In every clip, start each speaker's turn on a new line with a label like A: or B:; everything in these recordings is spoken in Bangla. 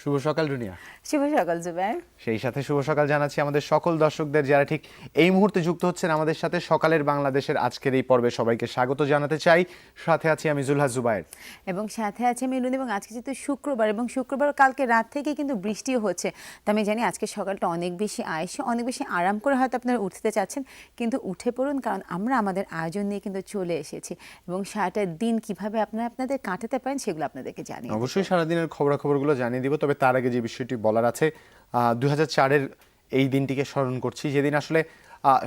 A: শুভ সকাল দুনিয়া।
B: শুভ সকাল জুবাইর।
A: সেই সাথে শুভ সকাল জানাচ্ছি আমাদের সকল দর্শকদের যারা ঠিক এই মুহূর্তে যুক্ত হচ্ছেন আমাদের সাথে সকালের বাংলাদেশের আজকের এই পর্বে সবাইকে স্বাগত জানাতে চাই। সাথে আছি আমি জুলহাস জুবাইর
B: এবং সাথে আছে মিলুন। এবং আজকে যেহেতু শুক্রবার এবং শুক্রবার কালকে রাত থেকে কিন্তু বৃষ্টিও হচ্ছে, তো আমি জানি আজকে সকালটা অনেক বেশি আয়েসে অনেক বেশি আরাম করে হয়তো আপনারা উঠতে চাচ্ছেন, কিন্তু উঠে পড়ুন, কারণ আমরা আমাদের আয়োজন নিয়ে কিন্তু চলে এসেছি এবং সারাটা দিন কিভাবে আপনারা আপনাদের কাটাতে পারেন সেগুলো আপনাদেরকে জানিয়ে
A: অবশ্যই সারাদিনের খবরাখবরগুলো জানিয়ে দিব। তবে তার আগে যে বিষয়টি বলার আছে, 2004-এর এই দিনটিকে স্মরণ করছি, যেদিন আসলে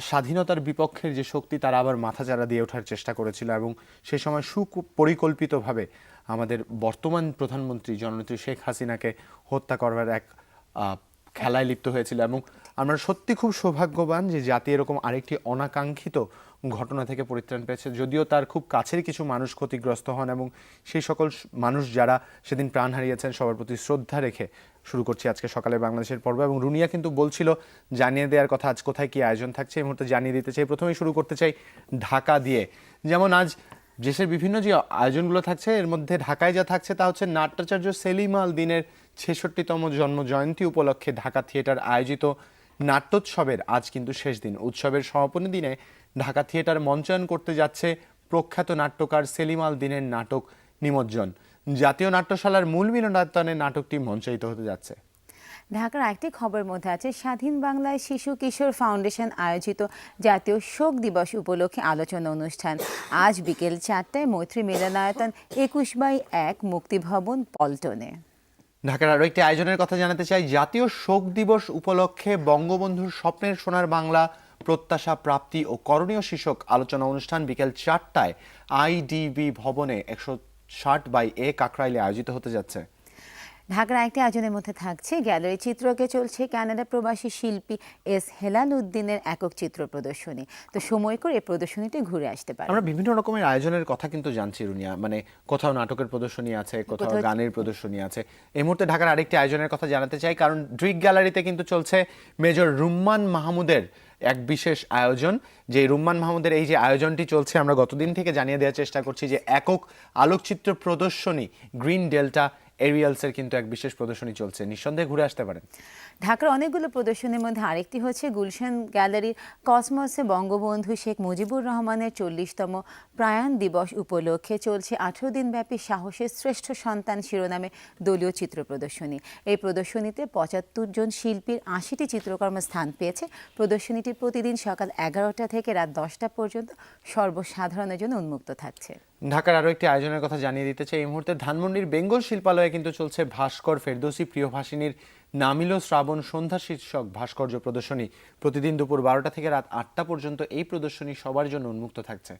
A: স্বাধীনতার বিপক্ষের যে শক্তি তারা আবার মাথাচাড়া দিয়ে ওঠার চেষ্টা করেছিল এবং সেই সময় সুপরিকল্পিতভাবে আমাদের বর্তমান প্রধানমন্ত্রী জননেত্রী শেখ হাসিনাকে হত্যা করবার এক খেলায় লিপ্ত হয়েছিল। এবং আমরা সত্যি খুব সৌভাগ্যবান যে জাতি এরকম আরেকটি অনাকাঙ্ক্ষিত ঘটনা থেকে পরিত্রাণ পেয়েছে, যদিও তার খুব কাছের কিছু মানুষ ক্ষতিগ্রস্ত হন এবং সেই সকল মানুষ যারা সেদিন প্রাণ হারিয়েছেন সবার প্রতি শ্রদ্ধা রেখে শুরু করছি আজকে সকালে বাংলাদেশের পর্ব। এবং রুনিয়া কিন্তু বলছিল জানিয়ে দেওয়ার কথা আজ কোথায় কি আয়োজন থাকছে, এই মুহূর্তে জানিয়ে দিতে চাই। প্রথমেই শুরু করতে চাই ঢাকা দিয়ে। যেমন আজ দেশের বিভিন্ন যে আয়োজনগুলো থাকছে এর মধ্যে ঢাকায় যা থাকছে তা হচ্ছে নাট্যাচার্য সেলিম আল দ্বীনের ৬৬তম জন্ম জয়ন্তী উপলক্ষে ঢাকা থিয়েটার আয়োজিত নাট্যোৎসবের আজ কিন্তু শেষ দিন। উৎসবের সমাপনী দিনে ঢাকা থিয়েটার মঞ্চায়ন করতে যাচ্ছে প্রখ্যাত নাট্যকার সেলিম আল দ্বীনের নাটক নিমজ্জন। জাতীয় নাট্যশালার মূল মিলনায়তনে নাটকটি মঞ্চায়িত হতে যাচ্ছে।
B: ঢাকার একটি খবরের মধ্যে আছে স্বাধীন বাংলায় শিশু কিশোর ফাউন্ডেশন আয়োজিত জাতীয় শোক দিবস উপলক্ষে আলোচনা অনুষ্ঠান আজ বিকেল 4টায় মৈত্রী মিলনায়তন ২১/১ মুক্তিভবন পল্টনে।
A: ঢাকার আরও একটি আয়োজনের কথা জানাতে চাই। জাতীয় শোক দিবস উপলক্ষে বঙ্গবন্ধুর স্বপ্নের সোনার বাংলা প্রত্যাশা প্রাপ্তি ও করণীয় শীর্ষক আলোচনা অনুষ্ঠান বিকেল 4টায় আইডিবি ভবনে ১৬০/এ কাকরাইলে আয়োজিত হতে যাচ্ছে।
B: ঢাকার একটি আয়োজনের মধ্যে থাকছে গ্যালারি চিত্রকে চলছে কানাডা প্রবাসী শিল্পী এস হেলাল উদ্দিনের একক চিত্র প্রদর্শনী। তো সময় করে এই প্রদর্শনীটি ঘুরে আসতে পারে।
A: আমরা বিভিন্ন রকমের আয়োজনের কথা কিন্তু জানছি রুনিয়া, মানে কোথাও নাটকের প্রদর্শনী আছে, কোথাও গানের প্রদর্শনী আছে। এই মুহূর্তে ঢাকার আরেকটি আয়োজনের কথা জানাতে চাই, কারণ ড্রিক গ্যালারিতে কিন্তু চলছে মেজর রুম্মান মাহমুদের এক বিশেষ আয়োজন। যে রুম্মান মাহমুদের এই যে আয়োজনটি চলছে আমরা গতদিন থেকে জানিয়ে দেওয়ার চেষ্টা করছি যে একক আলোকচিত্র প্রদর্শনী গ্রিন ডেল্টা এরিয়ালসের কিন্তু এক বিশেষ প্রদর্শনী চলছে, নিঃসন্দেহে ঘুরে আসতে পারেন।
B: ঢাকার অনেকগুলো প্রদর্শনীর মধ্যে আরেকটি হচ্ছে গুলশান গ্যালারির কসমসে বঙ্গবন্ধু শেখ মুজিবুর রহমানের ৪০তম প্রয়াণ দিবস উপলক্ষে চলছে ১৮ দিনব্যাপী সাহসের শ্রেষ্ঠ সন্তান শিরোনামে দলীয় চিত্র প্রদর্শনী। এই প্রদর্শনীতে ৭৫ জন শিল্পীর ৮০টি চিত্রকর্ম স্থান পেয়েছে। প্রদর্শনীটি প্রতিদিন সকাল ১১টা থেকে রাত 10টা পর্যন্ত সর্বসাধারণের জন্য উন্মুক্ত থাকছে।
A: ঢাকার আরও একটি আয়োজনের কথা জানিয়ে দিতে চাই। এই মুহূর্তে ধানমন্ডির বেঙ্গল শিল্পালয়ে কিন্তু চলছে ভাস্কর ফেরদৌসী প্রিয়ভাষিনীর নামিল শ্রাবণ সন্ধ্যা শীর্ষক ভাস্কর্য প্রদর্শনী। প্রতিদিন দুপুর 12টা থেকে রাত 8টা পর্যন্ত এই প্রদর্শনী সবার জন্য উন্মুক্ত থাকছে।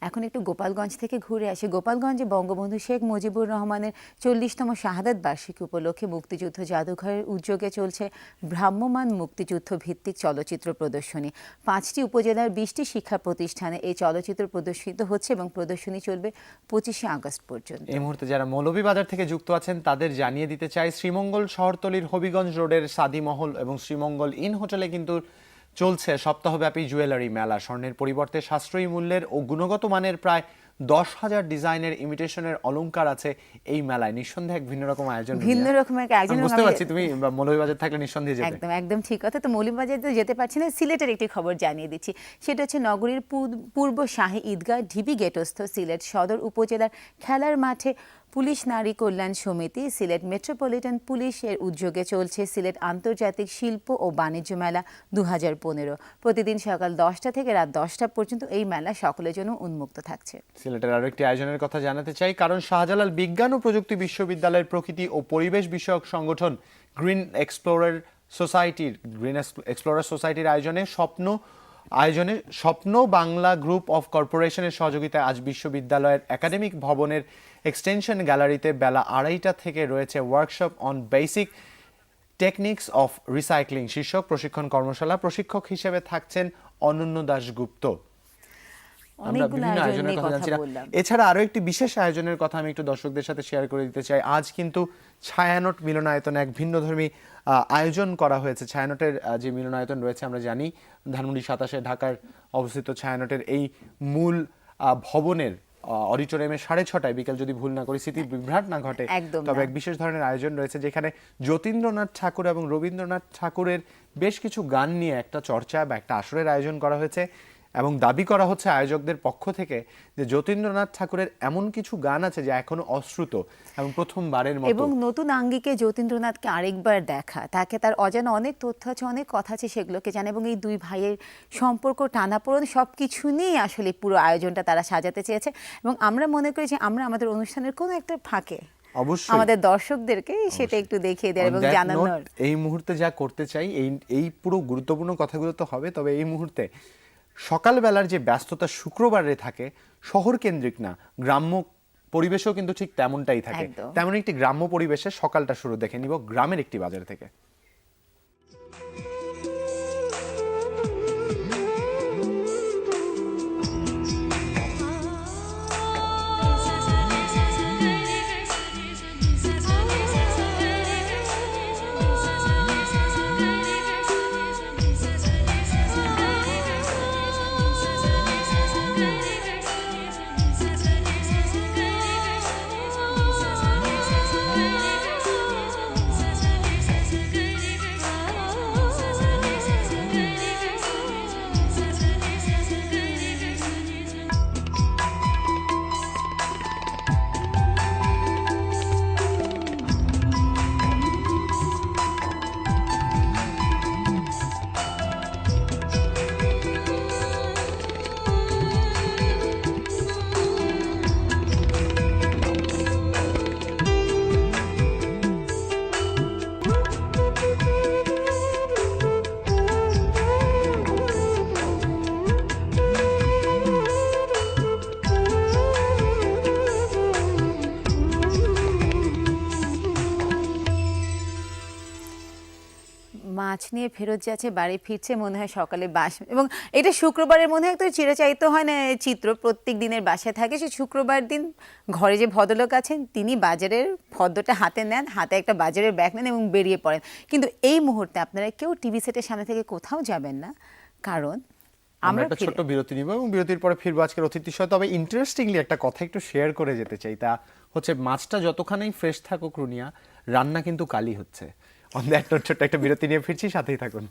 B: এখন একটু গোপালগঞ্জ থেকে ঘুরে আসি। গোপালগঞ্জে বঙ্গবন্ধু শেখ মুজিবুর রহমানের ৪০তম শাহাদাত বার্ষিকী উপলক্ষে মুক্তিযুদ্ধ জাদুঘরের উদ্যোগে চলছে ভ্রাম্যমাণ মুক্তিযুদ্ধ ভিত্তিক চলচ্চিত্র প্রদর্শনী। 5টি উপজেলার 20টি শিক্ষা প্রতিষ্ঠানে এই চলচ্চিত্র প্রদর্শিত হচ্ছে এবং প্রদর্শনী চলবে 25শে আগস্ট পর্যন্ত।
A: এই মুহূর্তে যারা মৌলভীবাজার থেকে যুক্ত আছেন তাদের জানিয়ে দিতে চাই, শ্রীমঙ্গল শহরতলির হবিগঞ্জ রোডের সাদিমহল এবং শ্রীমঙ্গল ইন হোটেলে কিন্তু চলছে সপ্তাহব্যাপী জুয়েলারি মেলা। স্বর্ণের পরিবর্তে সাশ্রয়ী মূল্যের ও গুণগত মানের প্রায় 10,000 ডিজাইনের ইমিটেশনের অলংকার আছে এই মেলায়। নিঃসন্দেহে এক ভিন্ন রকম আয়োজন,
B: ভিন্ন রকমের আয়োজন।
A: বুঝতে পারছি তুমি মৌলভীবাজার থাকলে নিঃসন্দেহে যেতে।
B: একদম ঠিক কথা। তো মৌলভীবাজারে তো যেতে পারছি না, সিলেটের একটি খবর জানিয়ে দিচ্ছি। সেটা হচ্ছে নগরীর পূর্ব শাহী ঈদগাহ ঢিবি গেটস্থ সিলেট সদর উপজেলার খেলার মাঠে পুলিশ নারী কল্যাণ সমিতি, সিলেট মেট্রোপলিটন পুলিশের উদ্যোগে চলছে সিলেট আন্তর্জাতিক শিল্প ও বাণিজ্য মেলা 2015। প্রতিদিন সকাল 10টা থেকে রাত 10টা পর্যন্ত এই মেলা সকলের জন্য উন্মুক্ত থাকছে।
A: সিলেটের আরো একটি আয়োজনের কথা জানাতে চাই, কারণ শাহজালাল বিজ্ঞান ও প্রযুক্তি বিশ্ববিদ্যালয়ের প্রকৃতি ও পরিবেশ বিষয়ক সংগঠন গ্রিন এক্সপ্লোরার সোসাইটির আয়োজনে স্বপ্ন বাংলা গ্রুপ অফ কর্পোরেশনের সহযোগিতায় আজ বিশ্ববিদ্যালয়ের একাডেমিক ভবনের এক্সটেনশন গ্যালারিতে বেলা 2:30 থেকে রয়েছে workshop on basic techniques of recycling শীর্ষক প্রশিক্ষণ কর্মশালা। প্রশিক্ষক হিসেবে থাকছেন অনন্য দাশগুপ্ত। আমরা বিভিন্ন আয়োজনের কথা জানছিলাম। এছাড়া আরো একটি বিশেষ আয়োজনের কথা আমি একটু দর্শকদের সাথে শেয়ার করে দিতে চাই। আজ কিন্তু ছায়ানট মিলনায়তনে এক ভিন্নধর্মী আয়োজন করা হয়েছে। ছায়ানটের যে মিলনায়তন রয়েছে আমরা জানি ধানমন্ডি 27-এ ঢাকার অবস্থিত ছায়ানটের এই মূল ভবনের অডিটোরিয়ামে 6:30 বিকেল যদি ভুল না করি, স্মৃতি বিভ্রাট না ঘটে,
B: একদম
A: তবে
B: না।
A: এক বিশেষ ধরনের আয়োজন রয়েছে যেখানে যতীন্দ্রনাথ ঠাকুর এবং রবীন্দ্রনাথ ঠাকুরের বেশ কিছু গান নিয়ে একটা চর্চা বা একটা আসরের আয়োজন করা হয়েছে এবং দাবি করা হচ্ছে আয়োজকদের পক্ষ থেকে যে যতীন্দ্রনাথ ঠাকুরের এমন কিছু গান আছে যা এখনো অশ্রুত এবং প্রথমবারের মতো।
B: এবং নতুন আঙ্গিকে যতীন্দ্রনাথকে আরেকবার দেখা, তাকে তার অজানা অনেক তথ্য আছে, অনেক কথা আছে, সেগুলোকে জানে এবং এই দুই ভাইয়ের সম্পর্ক, টানাপোড়েন সব কিছু নিয়ে আসলে পুরো আয়োজনটা তারা সাজাতে চেয়েছে। এবং আমরা মনে করি যে আমরা আমাদের অনুষ্ঠানের কোনো একটা ফাঁকে
A: অবশ্যই
B: আমাদের দর্শকদেরকে সেটা একটু দেখিয়ে দেওয়ার
A: On
B: এবং
A: that
B: জানানোর।
A: note, এই মুহূর্তে যা করতে চাই, এই পুরো গুরুত্বপূর্ণ কথাগুলো তো হবে, তবে এই মুহূর্তে সকালবেলার যে ব্যস্ততা শুক্রবারে থাকে, শহর কেন্দ্রিক না, গ্রাম্য পরিবেশেও কিন্তু ঠিক তেমনটাই থাকে।
B: একদম।
A: তেমন একটি গ্রাম্য পরিবেশে সকালটা শুরু দেখে নিব গ্রামের একটি বাজার থেকে।
B: মাছ নিয়ে ফেরত যাচ্ছে, বাড়ি ফিরছে, মনে হয় সকালে বাস। এবং এটা শুক্রবারের মনে হয় তো চিরাচারিত হয় না চিত্র, প্রত্যেক দিনের বাসায় থাকে। সে শুক্রবার দিন ঘরে যে ভদ্রলোক আছেন তিনি বাজারের ফর্দটা হাতে নেন, হাতে একটা বাজারের ব্যাগ নেন এবং বেরিয়ে পড়েন। কিন্তু এই মুহূর্তে আপনারা কেউ টিভি সেটের সামনে থেকে কোথাও যাবেন না, কারণ
A: আমরা একটা ছোট্ট বিরতি নিব এবং বিরতির পরে ফিরবো আজকের অতিথির সাথে। তবে ইন্টারেস্টিংলি একটা কথা একটু শেয়ার করে যেতে চাই, তা হচ্ছে মাছটা যতখানি ফ্রেশ থাকুক রুনিয়া, রান্না কিন্তু কালি হচ্ছে। অন্য একটা ছোট্ট একটা বিরতি নিয়ে ফিরছি, সাথেই থাকুন।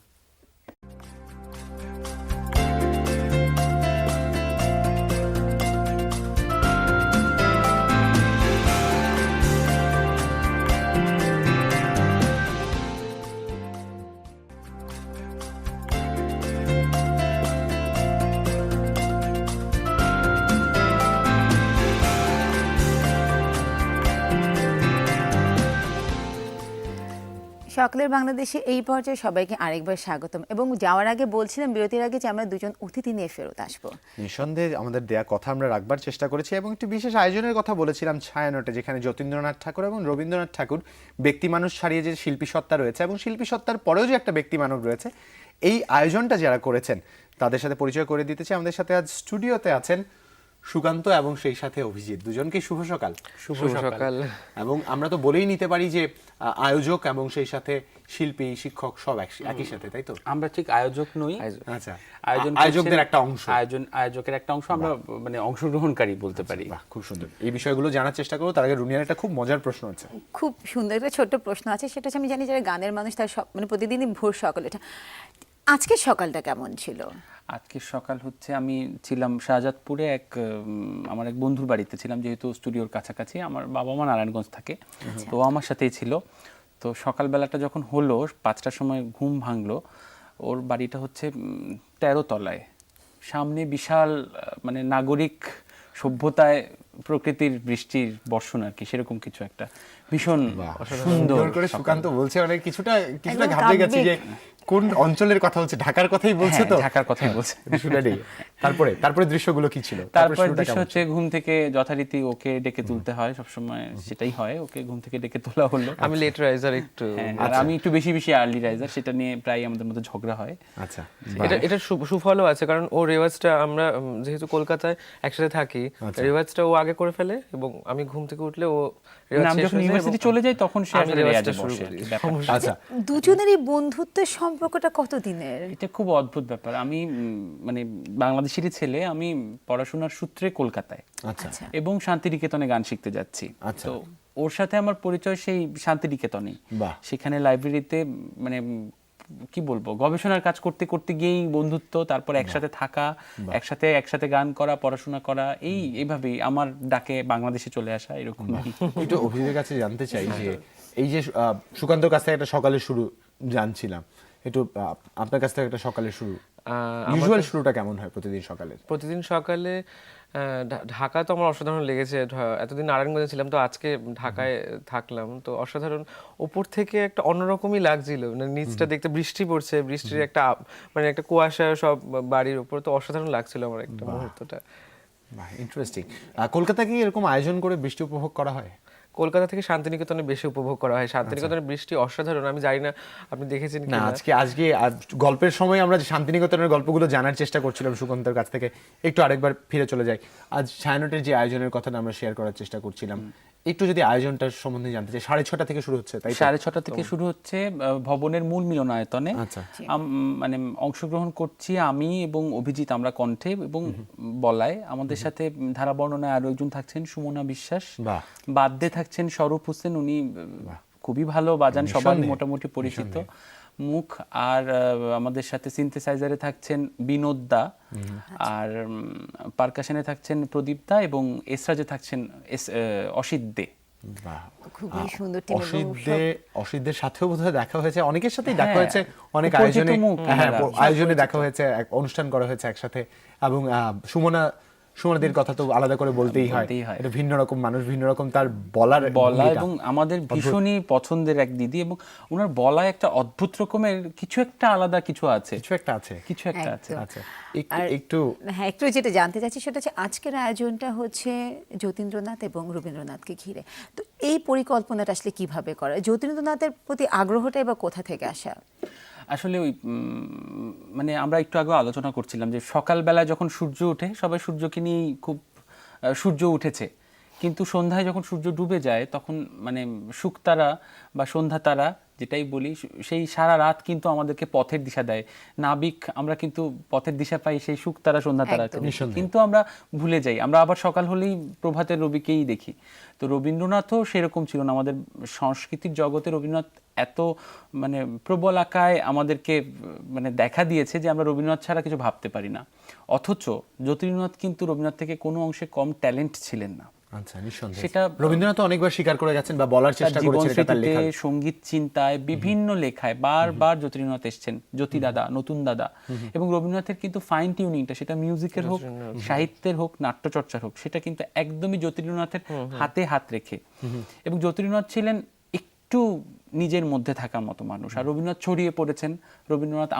B: সকালের বাংলাদেশে এই পর্যায়ে সবাইকে আরেকবার স্বাগতম। এবং যাওয়ার আগে বলছিলাম বিরতির আগে যে আমরা দুজন অতিথি নিয়ে ফেরত আসবো।
A: নিঃসন্দেহে আমাদের দেয়া কথা আমরা রাখবার চেষ্টা করেছি এবং একটি বিশেষ আয়োজনের কথা বলেছিলাম ছায়ানটে, যেখানে যতীন্দ্রনাথ ঠাকুর এবং রবীন্দ্রনাথ ঠাকুর ব্যক্তি মানুষ ছাড়িয়ে যে শিল্পী সত্তা রয়েছে এবং শিল্পী সত্তার পরেও যে একটা ব্যক্তি মানব রয়েছে, এই আয়োজনটা যারা করেছেন তাদের সাথে পরিচয় করে দিতে চাই। আমাদের সাথে আজ স্টুডিওতে আছেন সুকান্ত এবং সেই সাথে অভিজিৎ, দুজনকে শুভ সকাল।
C: শুভ সকাল।
A: এবং আমরা তো বলেই নিতে পারি যে আয়োজক এবং সেই সাথে শিল্পী, শিক্ষক সব একই সাথে, তাই তো?
C: আমরা ঠিক আয়োজক নই।
A: আচ্ছা,
C: আয়োজকদের
A: একটা অংশ,
C: আয়োজকের একটা অংশ, আমরা মানে অংশগ্রহণকারী বলতে পারি।
A: বাহ, খুব সুন্দর। এই বিষয়গুলো জানার চেষ্টা করবো। তার আগে রুনিয়ার একটা খুব মজার প্রশ্ন আছে।
B: খুব সুন্দর একটা ছোট্ট প্রশ্ন আছে, সেটা হচ্ছে আমি জানি যারা গানের মানুষ তার সব মানে প্রতিদিনই ভোর সকালে ওঠা। আজকের সকালটা কেমন ছিল?
C: আজকের সকাল হচ্ছে আমি ছিলাম শাহজাদপুরে আমার এক বন্ধুর বাড়িতে ছিলাম, যেহেতু স্টুডিওর কাছাকাছি। আমার বাবা মা নারায়ণগঞ্জ থাকে, তো ও আমার সাথেই ছিল। তো সকালবেলাটা যখন হলো 5টার সময় ঘুম ভাঙলো। ওর বাড়িটা হচ্ছে 13 তলায়, সামনে বিশাল মানে নাগরিক সভ্যতায় প্রকৃতির বৃষ্টির বর্ষণ আর কি, সেরকম কিছু একটা ভীষণ সুন্দর
A: করে
C: সকাল।
A: সুকান্ত বলছে, মানে কিছুটা
B: একদম
A: ঘাবড়ে গেছি যে
B: কাব্যিক।
A: কোন অঞ্চলের কথা বলছে, ঢাকার কথাই বলছে তো?
C: হ্যাঁ, ঢাকার কথাই বলছে।
A: শুনে নেই। তারপরে দৃশ্যগুলো কি ছিল?
C: তারপর
A: শুরুটা
C: দৃশ্য
A: কেমন
C: হচ্ছে ঘুম থেকে যথারীতি ওকে ডেকে তুলতে হয়, সবসময় সেটাই হয়। ওকে ঘুম থেকে ডেকে তোলা হলো।
D: আমি লেট রাইজার একটু।
C: হ্যাঁ, আর আমি একটু বেশি আর্লি রাইজার, সেটা নিয়ে প্রায় আমাদের মধ্যে ঝগড়া হয়।
A: আচ্ছা,
D: এটা সুফলও আছে, কারণ ও রেওয়াজটা আমরা যেহেতু কলকাতায় একসাথে থাকি, রেওয়াজটা ও আগে করে ফেলে এবং আমি ঘুম থেকে উঠলে ও রেওয়াজ
C: আমি
D: শেষ
C: যখন
D: হয়ে যায়
C: ইউনিভার্সিটি
D: এবং
C: চলে যাই তখন সে
D: আমি
C: আসলে
D: রেওয়াজটা
C: রেয়াজে
D: শুরু
C: বসে
D: করি।
C: ব্যাপারটা।
A: আচ্ছা।
B: দুজনেরই বন্ধুত্বের সম্পর্ক সম্পর্কটা কতদিনের?
C: এটা খুব অদ্ভুত ব্যাপার। আমি মানে বাংলাদেশেরই ছেলে, আমি পড়াশোনার সূত্রে কলকাতায়
A: আচ্ছা
B: আচ্ছা।
C: এবং শান্তিনিকেতনে গান শিখতে যাচ্ছি।
A: আচ্ছা।
C: তো ওর সাথে আমার পরিচয় সেই শান্তিনিকেতনেই।
A: বাহ।
C: সেখানে লাইব্রেরিতে মানে কি বলবো, গবেষণার কাজ করতে করতে গিয়েই বন্ধুত্ব, তারপর একসাথে থাকা, একসাথে গান করা, পড়াশোনা করা, এইভাবেই আমার ডাকে বাংলাদেশে চলে আসা, এরকম।
A: একটু অভিজিতের কাছে জানতে চাই যে এই যে সুকান্তর কাছ থেকে একটা সকালের শুরু জানছিলাম, একটু আপনার কাছ থেকে একটা সকালের শুরু, ইউজুয়াল শুরুটা কেমন হয় প্রতিদিন সকালে?
D: প্রতিদিন সকালে ঢাকা তো আমার অসাধারণ লেগেছে। এতদিন নারায়ণগঞ্জে ছিলাম, তো আজকে ঢাকায় থাকলাম, তো অসাধারণ। ওপর থেকে একটা অন্যরকমই লাগছিল, মানে নিচটা দেখতে বৃষ্টি পড়ছে, বৃষ্টির একটা মানে একটা কুয়াশা সব বাড়ির উপর, তো অসাধারণ লাগছিল আমার একটা মুহূর্তটা।
A: বাহ, ইন্টারেস্টিং। কলকাতা কি এরকম আয়োজন করে বৃষ্টি উপভোগ করা হয়?
D: কলকাতা থেকে শান্তিনিকেতনে বেশি উপভোগ করা হয়। শান্তিনিকেতনের বৃষ্টি অসাধারণ, আমি জানি না আপনি দেখেছেন
A: না,
D: কিনা।
A: আজকে গল্পের সময় আমরা যে শান্তিনিকেতনের গল্পগুলো জানার চেষ্টা করছিলাম সুকান্তের কাছ থেকে, একটু আরেকবার ফিরে চলে যাই। আজ ছায়ানটের যে আয়োজনের কথাটা আমরা শেয়ার করার চেষ্টা করছিলাম, একটু যদি আয়োজনটার সম্বন্ধে জানতে চাই। 6:30 থেকে শুরু হচ্ছে, তাই
C: 6:30 থেকে শুরু হচ্ছে ভবনের মূল মিলনায়তনে।
A: আচ্ছা।
C: মানে অংশগ্রহণ করছি আমি এবং অভিজিৎ, আমরা কণ্ঠে এবং বলায়। আমাদের সাথে ধারা বর্ণনায় আরো একজন থাকছেন সুমনা বিশ্বাস,
A: বাহ।
C: বাদ্যে থাকছেন স্বরূপ হোসেন, উনি খুবই ভালো বাজান, সবার মোটামুটি পরিচিত মুখ। আর আমাদের সাথে সিনথেসাইজারে থাকছেন বিনোদ দা, আর পারকাশনে থাকছেন প্রদীপ দা, এবং এসরাজে থাকছেন অসিত দে।
A: বাহ,
B: খুবই সুন্দর টিম।
A: অসিতদের সাথেও বোধহয় দেখা হয়েছে, অনেকের সাথেই দেখা
C: হ্যাঁ,
A: হয়েছে, অনেক
C: খুব পরিচিত
A: আয়োজনে,
C: মুখ
A: হ্যাঁ,
C: ওনারা।
A: আয়োজনে দেখা হয়েছে, এক অনুষ্ঠান করা হয়েছে একসাথে। এবং সুমনাদের কথা তো আলাদা করে বলতেই হয়,
C: বলতেই হয়।
A: এটা ভিন্ন রকম মানুষ, ভিন্ন রকম তার বলার
C: বলা,
A: ভঙ্গিটা।
C: এবং আমাদের ভীষণই পছন্দের এক দিদি, এবং ওনার বলায় একটা অদ্ভুত রকমের কিছু একটা আলাদা কিছু আছে,
A: কিছু একটা আছে।
B: একদম।
A: আচ্ছা,
B: আর
A: একটু
B: হ্যাঁ, একটু যেটা জানতে চাচ্ছি সেটা হচ্ছে আজকের আয়োজনটা হচ্ছে যতীন্দ্রনাথ এবং রবীন্দ্রনাথকে ঘিরে। তো এই পরিকল্পনাটা আসলে কিভাবে করা? যতীন্দ্রনাথের প্রতি আগ্রহটাই বা কোথা থেকে আসা?
C: আসলে ওই মানে আমরা একটু আগে আলোচনা করছিলাম যে সকালবেলায় যখন সূর্য ওঠে, সবাই সূর্যকে নিয়েই খুব সূর্য উঠেছে, কিন্তু সন্ধ্যায় যখন সূর্য ডুবে যায় তখন মানে শুকতারা বা সন্ধ্যা তারা যেটাই বলি, সেই সারা রাত কিন্তু আমাদেরকে পথের দিশা দেয়। নাবিক আমরা কিন্তু পথের দিশা পাই সেই শুকতারা সন্ধ্যা তারা, কিন্তু আমরা ভুলে যাই, আমরা আবার সকাল হলেই প্রভাতের রবিকেই দেখি। তো রবীন্দ্রনাথও সেরকম ছিল না। আমাদের সংস্কৃতির জগতে রবীন্দ্রনাথ এত মানে প্রবল আকায় আমাদেরকে মানে দেখা দিয়েছে যে আমরা রবীন্দ্রনাথ ছাড়া কিছু ভাবতে পারি না। অথচ যতীন্দ্রনাথ কিন্তু রবীন্দ্রনাথ থেকে কোনো অংশে কম ট্যালেন্ট ছিলেন না।
A: আচ্ছা, নিঃসন্দেহে
C: সেটা
A: রবীন্দ্রনাথ অনেকবার স্বীকার করে গেছেন বা বলার চেষ্টা করেছেন, এটা তার লেখা।
C: সঙ্গীত চিন্তায়, বিভিন্ন লেখায় বারবার যতীন্দ্রনাথ এসেছেন, জ্যোতি দাদা, নতুন দাদা। এবং রবীন্দ্রনাথের কিন্তু ফাইন টিউনিংটা, সেটা মিউজিকের হোক, সাহিত্যের হোক, নাট্যচর্চার হোক, সেটা কিন্তু একদমই যতীন্দ্রনাথের হাতে হাত রেখে। এবং যতীন্দ্রনাথ ছিলেন একটু নিজের মধ্যে থাকার মতো মানুষ, আর রবীন্দ্রনাথ ছড়িয়ে পড়েছেন। রবীন্দ্রনাথ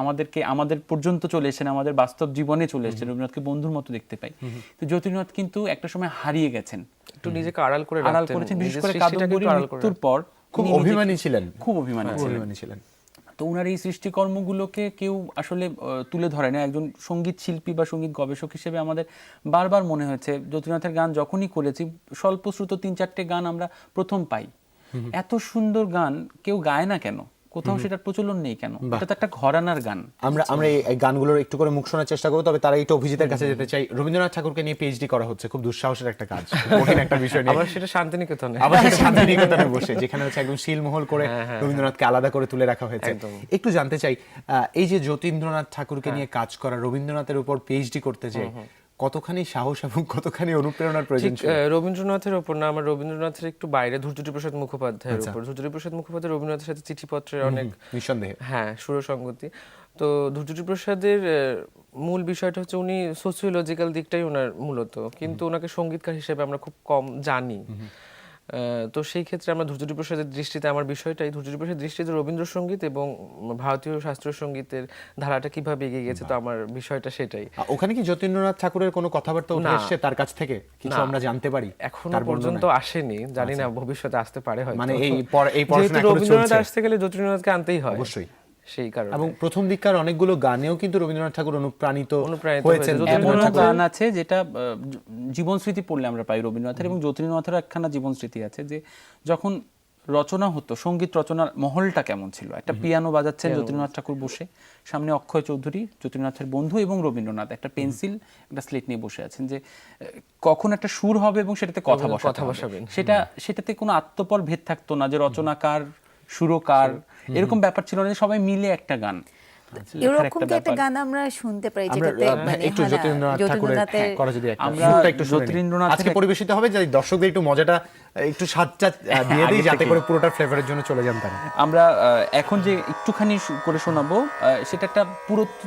C: আমাদের পর্যন্ত চলে এসেছেন, আমাদের বাস্তব জীবনে চলে এসেছেন, রবীন্দ্রনাথকে বন্ধুর মতো দেখতে পাই। তো যতীন্দ্রনাথ কিন্তু একটা সময় হারিয়ে গেছেন,
D: একটু নিজেকে আড়াল করে
C: করেছেন, বিশেষ করে কাদম্বরীর মৃত্যুর পর
A: খুব অভিমানী ছিলেন,
C: খুব অভিমানী ছিলেন। তো ওনার এই সৃষ্টিকর্মগুলোকে কেউ আসলে তুলে ধরে না। একজন সঙ্গীত শিল্পী বা সঙ্গীত গবেষক হিসেবে আমাদের বারবার মনে হয়েছে যতীন্দ্রনাথের গান যখনই করেছি, স্বল্পশ্রুত 3-4টে গান আমরা প্রথম পাই। এত সুন্দর গান কেউ গায় না কেন? কোথাও সেটার প্রচলন নেই কেন? এটা তো একটা ঘরানার গান।
A: আমরা এই গানগুলোর একটু করে মুখ শোনার চেষ্টা করব, তবে তারা একটু অভিজিতের কাছে যেতে চাই। রবীন্দ্রনাথ ঠাকুরকে নিয়ে পিএইচডি করা হচ্ছে, খুব দুঃসাহসের একটা কাজ, কঠিন একটা বিষয় নিয়ে।
D: আবার সেটা শান্তিনিকেতনে,
A: শান্তিনিকেতনে বসে, যেখানে হচ্ছে একদম শিলমহল করে রবীন্দ্রনাথকে আলাদা করে তুলে রাখা হয়েছে। একটু জানতে চাই, এই যে যতীন্দ্রনাথ ঠাকুরকে নিয়ে কাজ করা, রবীন্দ্রনাথের উপর পিএইচডি করতে যে কতখানি সাহস এবং কতখানি অনুপ্রেরণার প্রয়োজন ছিল?
D: রবীন্দ্রনাথের উপর না, আমার রবীন্দ্রনাথের একটু বাইরে ধূর্যটি প্রসাদ মুখোপাধ্যায়ের উপর। ধূর্যটি প্রসাদ মুখোপাধ্যায় রবীন্দ্রনাথের সাথে চিঠিপত্রের অনেক
A: নিঃসন্দেহে
D: হ্যাঁ সুরসঙ্গতি। তো ধূর্যটি প্রসাদের মূল বিষয়টা হচ্ছে উনি সোসিওলজিক্যাল দিকটাই ওনার মূলত, কিন্তু ওনাকে সঙ্গীতকার হিসেবে আমরা খুব কম জানি। তো সেই ক্ষেত্রে আমরা ধূর্যটি প্রসাদের দৃষ্টিতে, আমার বিষয়টাই ধূর্যটি প্রসাদের দৃষ্টিতে রবীন্দ্রসঙ্গীত এবং ভারতীয় শাস্ত্রীয় সঙ্গীতের ধারাটা কিভাবে এগিয়ে গেছে, তো আমার বিষয়টা সেটাই।
A: ওখানে কি যতীন্দ্রনাথ ঠাকুরের কোনো কথাবার্তা উঠে এসেছে তার কাছ থেকে, কিছু আমরা জানতে পারি?
D: এখনো পর্যন্ত আসেনি, জানি না ভবিষ্যতে আসতে পারে হয়তো।
A: মানে এই পড়াশোনা এখনো
D: রবীন্দ্রনাথ
A: চলছে,
D: আসতে গেলে যতীন্দ্রনাথকে আনতেই হয়
A: অবশ্যই
D: সেই কারণে।
A: এবং প্রথম দিককার অনেকগুলো গানেও কিন্তু রবীন্দ্রনাথ ঠাকুর অনুপ্রাণিত হয়েছেন।
C: এমনও গান আছে যেটা জীবন স্মৃতি পড়লে আমরা পাই রবীন্দ্রনাথের, এবং যতীন্দ্রনাথের একখানা জীবন স্মৃতি আছে যে যখন রচনা হতো, সঙ্গীত রচনার মহলটা কেমন ছিল? একটা পিয়ানো বাজাচ্ছেন যতীন্দ্রনাথ ঠাকুর বসে, সামনে অক্ষয় চৌধুরী যতীন্দ্রনাথের বন্ধু এবং রবীন্দ্রনাথ একটা পেন্সিল একটা স্লেট নিয়ে বসে আছেন, যে কখন একটা সুর হবে এবং সেটাতে কথা বসাবেন, সেটাতে কোনো আত্মপর ভেদ থাকতো না যে রচনাকার সুরকার, এরকম ব্যাপার ছিল না, যে সবাই মিলে একটা গান।
B: এরকম কি একটা গান আমরা শুনতে পারি যেটাতে মানে
A: একটু যতীন্দ্রনাথ ঠাকুরের করা যদি একটা
C: আমরা
A: সুরটা একটু শুনে নিই।
C: যতীন্দ্রনাথের
A: আজকে পরিবেশিত হবে, যে দর্শকদের একটু মজাটা একটু স্বাদটা দিয়ে দিই, যাতে করে পুরোটা ফ্লেভারের জন্য চলে যান তারা।
C: আমরা এখন যে একটুখানি করে শোনাবো, সেটা একটা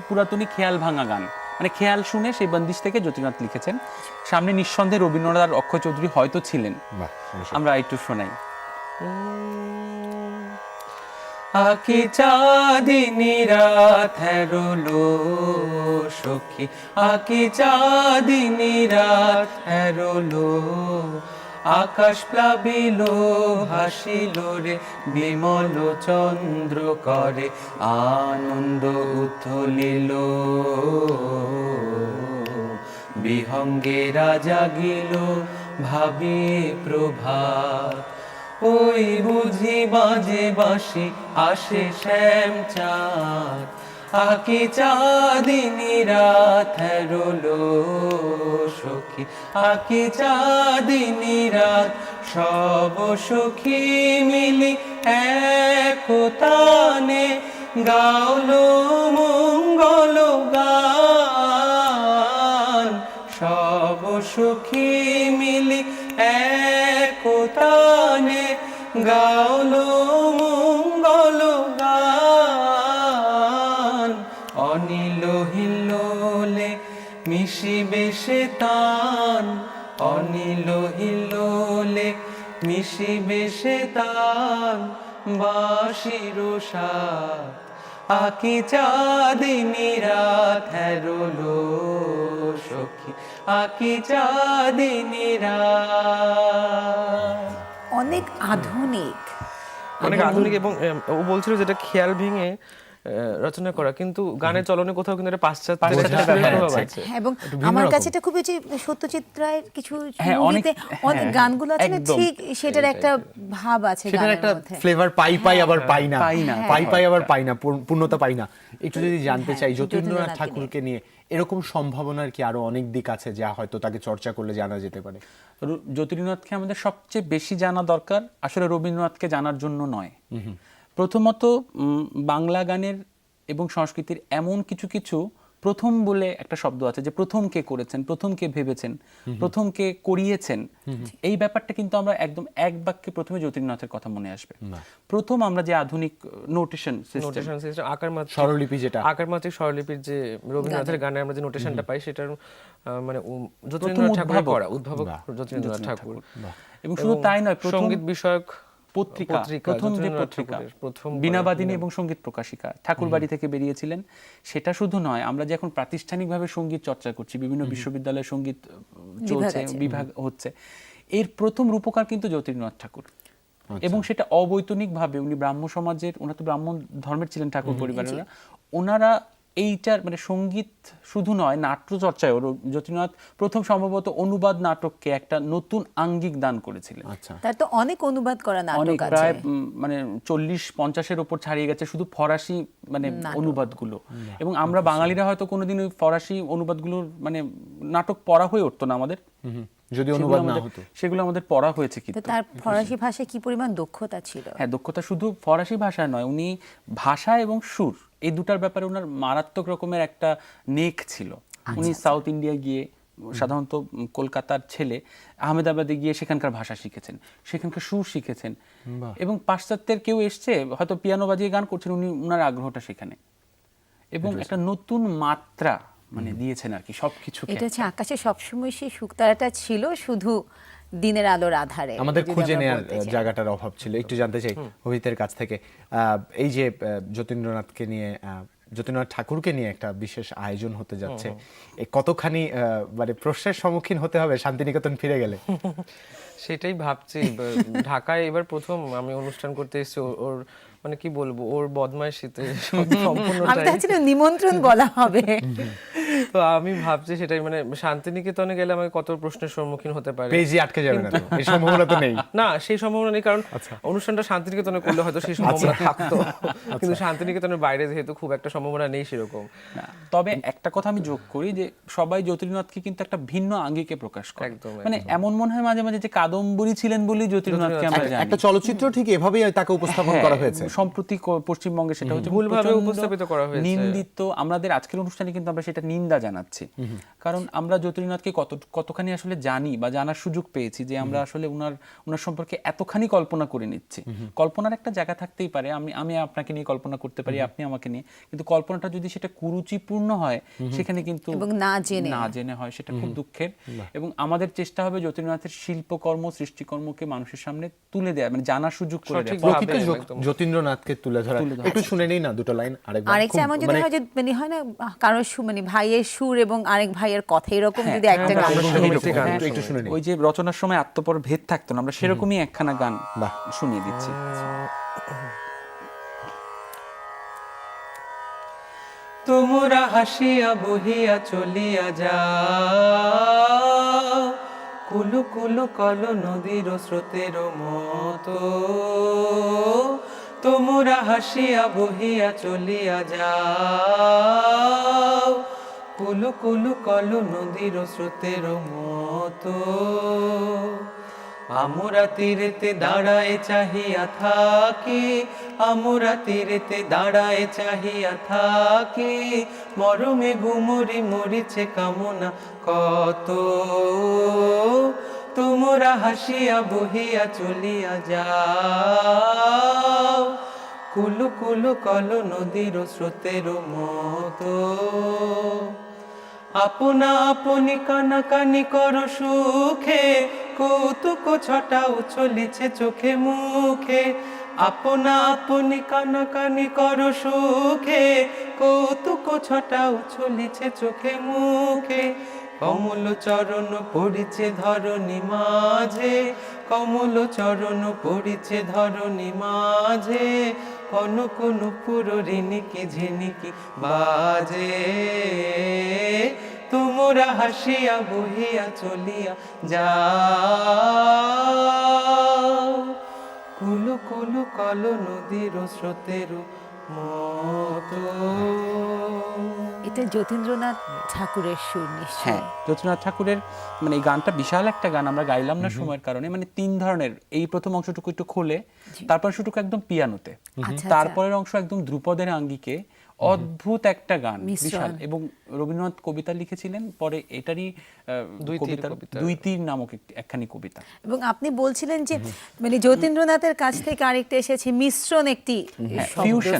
C: পুরাতনী খেয়াল ভাঙা গান, মানে খেয়াল শুনে সেই বন্দিশ থেকে যতীন্দ্রনাথ লিখেছেন। সামনে নিঃসন্দেহে রবীন্দ্রনাথ আর অক্ষয় চৌধুরী হয়তো ছিলেন।
A: বাহ,
C: আমরা একটু শোনাই। আকি চাঁদিনী রাত হেরোলো সখী, আকি চাঁদিনী রাত হেরোলো, আকাশ প্লাবিল ভাসিল রে, বিমল চন্দ্র করে আনন্দ উথলিল, বিহঙ্গে রাজা গিল ভাবি প্রভাত, ওই বুঝি বাজে বাঁশি আসে শ্যাম চাঁদ, আকি চাঁদিনী রাত হেরোলো সখী, আকি চাঁদিনী রাত, সব সখী মিলি একতানে গাওলো মঙ্গল গান, সব সখী মিলি একতানে গাওলো মঙ্গল গান, অনিল হিল্লোলে মিশিবে সে তান, অনিল হিল্লোলে মিশিবে সে তান, বাঁশির সাথ, আকি চাঁদিনী রাত হেরোলো সখী, আকি চাঁদিনী রাত।
B: অনেক আধুনিক
D: এবং ও বলছিল যেটা খেয়াল ভেঙে রচনা করা, কিন্তু গানের চলনে কোথাও কিন্তু একটা পাশ্চাত্য প্রভাব আছে।
B: হ্যাঁ, এবং আমার কাছে এটা খুবই যে সত্যজিৎ রায়ের কিছু মুভিতে অনেক গানগুলো আছে না, ঠিক সেটার একটা ভাব আছে
A: সেটার
B: গানের
A: একটা
B: মধ্যে।
A: ফ্লেভার পাই আবার পাই না,
C: পাই
A: পাই আবার পাই না, পূর্ণতা পাই না। একটু যদি জানতে চাই যতীন্দ্রনাথ ঠাকুরকে নিয়ে, এরকম সম্ভাবনার কি আরো অনেক দিক আছে যা হয়তো তাকে চর্চা করলে জানা যেতে পারে?
C: যতীন্দ্রনাথকে আমাদের সবচেয়ে বেশি জানা দরকার আসলে রবীন্দ্রনাথকে জানার জন্য নয়। প্রথমত বাংলা গানের এবং সংস্কৃতির এমন কিছু কিছু প্রথম বলে একটা শব্দ আছে, যে প্রথম কে করেছেন, প্রথম কে ভেবেছেন, প্রথম কে করিয়েছেন, এই ব্যাপারটা কিন্তু আমরা একদম এক বাক্যে প্রথমে যতীন্দ্রনাথের কথা মনে আসবে। প্রথম আমরা যে আধুনিক নোটেশন সিস্টেম,
D: আকারমাত্রিক
A: স্বরলিপি, যেটা
D: আকারমাত্রিক স্বরলিপির যে রবীন্দ্রনাথের গানে আমরা যে নোটেশনটা পাই, সেটার মানে যতীন্দ্রনাথ ঠাকুরের করা, উদ্ভাবক যতীন্দ্রনাথ ঠাকুর।
C: এবং শুধু তাই নয়,
D: সঙ্গীত বিষয়ক
C: পত্রিকা, প্রথম যে পত্রিকা বীণাবাদিনী এবং সঙ্গীত প্রকাশিকা ঠাকুরবাড়ি থেকে বেরিয়েছিলেন, সেটা শুধু নয়, আমরা যে এখন প্রাতিষ্ঠানিকভাবে সঙ্গীত চর্চা করছি, বিভিন্ন বিশ্ববিদ্যালয়ে সঙ্গীত চলছে, বিভাগ হচ্ছে, এর প্রথম রূপকার কিন্তু যতীন্দ্রনাথ ঠাকুর। এবং সেটা অবৈতনিকভাবে, উনি ব্রাহ্ম সমাজের, ওনারা তো ব্রাহ্মণ ধর্মের ছিলেন ঠাকুর পরিবারের, ওনারা এইটার মানে সঙ্গীত শুধু নয়, নাট্য চর্চায় যতীন্দ্রনাথ প্রথম সম্ভবত অনুবাদ নাটককে একটা নতুন আঙ্গিক দান করেছিলেন।
B: তার তো অনেক অনুবাদ করা নাটক আছে,
C: প্রায় মানে 40-50-এর উপর ছাড়িয়ে গেছে শুধু ফরাসি মানে অনুবাদগুলো। এবং আমরা বাঙালিরা হয়তো কোনোদিন ওই ফরাসি অনুবাদগুলোর মানে নাটক পড়া হয়ে উঠতো না আমাদের,
A: যদি অনুবাদ না হতো,
C: সেগুলো আমাদের পড়া হয়েছে। কিন্তু
B: তার ফরাসি ভাষায় কি পরিমাণ দক্ষতা ছিল!
C: হ্যাঁ, দক্ষতা শুধু ফরাসি ভাষায় নয়, উনি ভাষা এবং সুর এই দুটার ব্যাপারে ওনার মারাত্মক রকমের একটা নেক ছিল। উনি সাউথ ইন্ডিয়া গিয়ে, সাধারণত কলকাতার ছেলে, আহমেদাবাদে গিয়ে সেখানকার ভাষা শিখেছেন, সেখানকার সুর শিখেছেন। এবং পাশ্চাত্যের কেউ এসছে হয়তো পিয়ানো বাজিয়ে গান করছেন, উনি ওনার আগ্রহটা সেখানে, এবং একটা নতুন মাত্রা মানে দিয়েছেন আর কি সবকিছু।
B: এটা হচ্ছে আকাশে সবসময় সেই শুকতারাটা ছিল, শুধু দিনের আলোর আধারে
A: আমাদের খুঁজে নেওয়ার জায়গাটার অভাব ছিল। একটু জানতে চাই অভিজিতের কাছ থেকে, এই যে যতীন্দ্রনাথকে নিয়ে, যতীন্দ্রনাথ ঠাকুরকে নিয়ে একটা বিশেষ আয়োজন হতে যাচ্ছে, কতখানি মানে প্রশ্নের সম্মুখীন হতে হবে শান্তিনিকেতন ফিরে গেলে?
D: সেটাই ভাবছি। ঢাকায় এবার প্রথম আমি অনুষ্ঠান করতে এসেছি, ওর মানে কি বলবো, ওর বদমাইশিতে সম্পূর্ণটাই।
B: আমি চাচ্ছিলাম নিমন্ত্রণ বলা হবে।
D: তো আমি ভাবছি সেটাই, মানে শান্তিনিকেতনে গেলে আমাকে কত প্রশ্নের সম্মুখীন হতে পারে।
A: পেজে আটকে যাবে না তো? এই সম্ভাবনা তো নেই।
D: না, সেই সম্ভাবনা নেই, কারণ অনুষ্ঠানটা শান্তিনিকেতনে করলে হয়তো সেই সম্ভাবনা থাকতো, কিন্তু শান্তিনিকেতনের বাইরে যেহেতু খুব একটা সম্ভাবনা নেই সেরকম।
C: না, তবে একটা কথা আমি যোগ করি যে সবাই জ্যোতির্নাথকে কিন্তু একটা ভিন্ন আঙ্গিকে প্রকাশ করে।
D: একদম,
C: মানে এমন মনে হয় মাঝে মাঝে যে কাদম্বরী ছিলেন বলেই জ্যোতির্নাথকে আমরা জানি।
A: একটা চলচ্চিত্র ঠিক এভাবেই তাকে উপস্থাপন করা হয়েছে।
C: সম্প্রতি পশ্চিমবঙ্গে সেটা হচ্ছে
D: ভুলভাবে
C: প্রচণ্ড
D: উপস্থাপিত করা হয়েছে।
C: নিন্দিত। আমাদের আজকের অনুষ্ঠানে কিন্তু আমরা সেটা নিন্দা জানাচ্ছি, কারণ আমরা জ্যোতির্নাথকে কতখানি আসলে জানি বা জানার সুযোগ পেয়েছি যে আমরা আসলে ওনার সম্পর্কে এতখানি কল্পনা করে নিচ্ছি। কল্পনার একটা জায়গা থাকতেই পারে, আমি আপনাকে নিয়ে কল্পনা করতে পারি, আপনি আমাকে নিয়ে, কিন্তু কল্পনাটা যদি সেটা কুরুচিপূর্ণ হয় সেখানে কিন্তু
B: এবং না
C: জেনে হয়, সেটা খুব দুঃখের। এবং আমাদের চেষ্টা হবে জ্যোতির্নাথের শিল্পকর্ম সৃষ্টিকর্মকে মানুষের সামনে তুলে দেওয়া, মানে জানার সুযোগ করে দেওয়া।
A: প্রকৃত যতীন্দ্রনাথকে তুলে ধরা। একটু শুনে নেই না দুটো লাইন আরেকবার।
B: আরেকটা এমন যদি হয় যে মানে হয় না কারোর মানে ভাইয়ের সুর এবং আরেক ভাইয়ের কথা এরকম যদি একটা গান
A: একটু শুনে নেই।
C: ওই যে রচনার সময় আত্মপর ভেদ থাকতো না, আমরা সেরকমই একখানা গান শুনিয়ে দিচ্ছি। তোমরা হাসিয়া বহিয়া চলিয়া যাও, কুলু কুলু কল নদীর স্রোতের মতো। তোমরা হাসিয়া বহিয়া চলিয়া যাও, কুলু কুলু কল নদীর স্রোতের মতো। আমরা তীরেতে দাঁড়ায় চাহিয়া থাকি, আমরা তীরেতে দাঁড়ায় চাহিয়া থাকি, মরমে গুমরি মরিছে কামনা কত। তোমরা হাসিয়া বহিয়া চলিয়া যাও, কুলু কুলু কল নদীর স্রোতের মতো। আপনা আপনি কানাকানি করো সুখে, কৌতুক ছটাও চলিছে চোখে মুখে। আপনা আপনি কানাকানি করো সুখে, কৌতুক ছটাও চলিছে চোখে মুখে। কমল চরণ পড়িছে ধরণী মাঝে, কমল চরণ পড়িছে ধরণী মাঝে। কোন কোন পুরো রিনিকি ঝিনিকি বাজে, তোমরা হাসিয়া বহিয়া চলিয়া যাও, কুলু কুলু কল নদীর স্রোতের মতো।
B: এটা যতীন্দ্রনাথ ঠাকুরের সুর নিশ্চয়ই।
C: হ্যাঁ, যতীন্দ্রনাথ ঠাকুরের মানে এই গানটা বিশাল একটা গান, আমরা গাইলাম না সময়ের কারণে। মানে তিন ধরনের, এই প্রথম অংশটুকু একটু খোলে, তারপর অংশটুকু একদম পিয়ানোতে, তারপরের অংশ একদম ধ্রুপদের আঙ্গিকে। অদ্ভুত একটা গান, বিশাল। এবং রবীন্দ্রনাথ কবিতা লিখেছিলেন পরে, এটারই দুই তীর নামক একখানি কবিতা।
B: এবং আপনি বলছিলেন যে মানে যতীন্দ্রনাথের কাছ থেকে আরেকটা এসেছে মিশ্রণ, একটি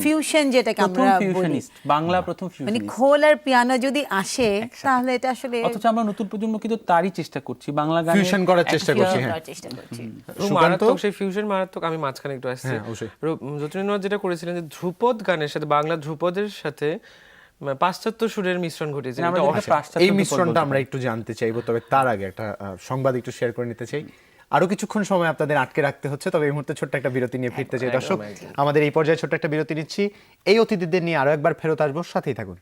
B: ফিউশন, যেটাকে আমরা বলি
C: বাংলা প্রথম ফিউশন,
B: মানে খোল আর পিয়ানো যদি আসে তাহলে এটা আসলে,
C: অথচ আমরা নতুন প্রজন্ম কিন্তু তারই চেষ্টা করছি, বাংলা গানে
A: ফিউশন করার চেষ্টা করছি।
D: মারাত্মক সেই ফিউশন, মারাত্মক। আমি মাঝখানে একটু আসছি, যতীন্দ্রনাথ যেটা করেছিলেন যে ধ্রুপদ গানের সাথে বাংলা ধ্রুপদের সাথে পাশ্চাত্য সুরের মিশ্রণ ঘটেছে।
A: এই মিশ্রণটা আমরা একটু জানতে চাইবো, তবে তার আগে একটা সংবাদ একটু শেয়ার করে নিতে চাই। আরো কিছুক্ষণ সময় আপনাদের আটকে রাখতে হচ্ছে, তবে এই মুহূর্তে ছোট্ট একটা বিরতি নিয়ে ফিরতে চাই। দর্শক, আমাদের এই পর্যায়ে ছোট্ট একটা বিরতি নিচ্ছি। এই অতিথিদের নিয়ে আরো একবার ফেরত আসবো, সাথেই থাকুন।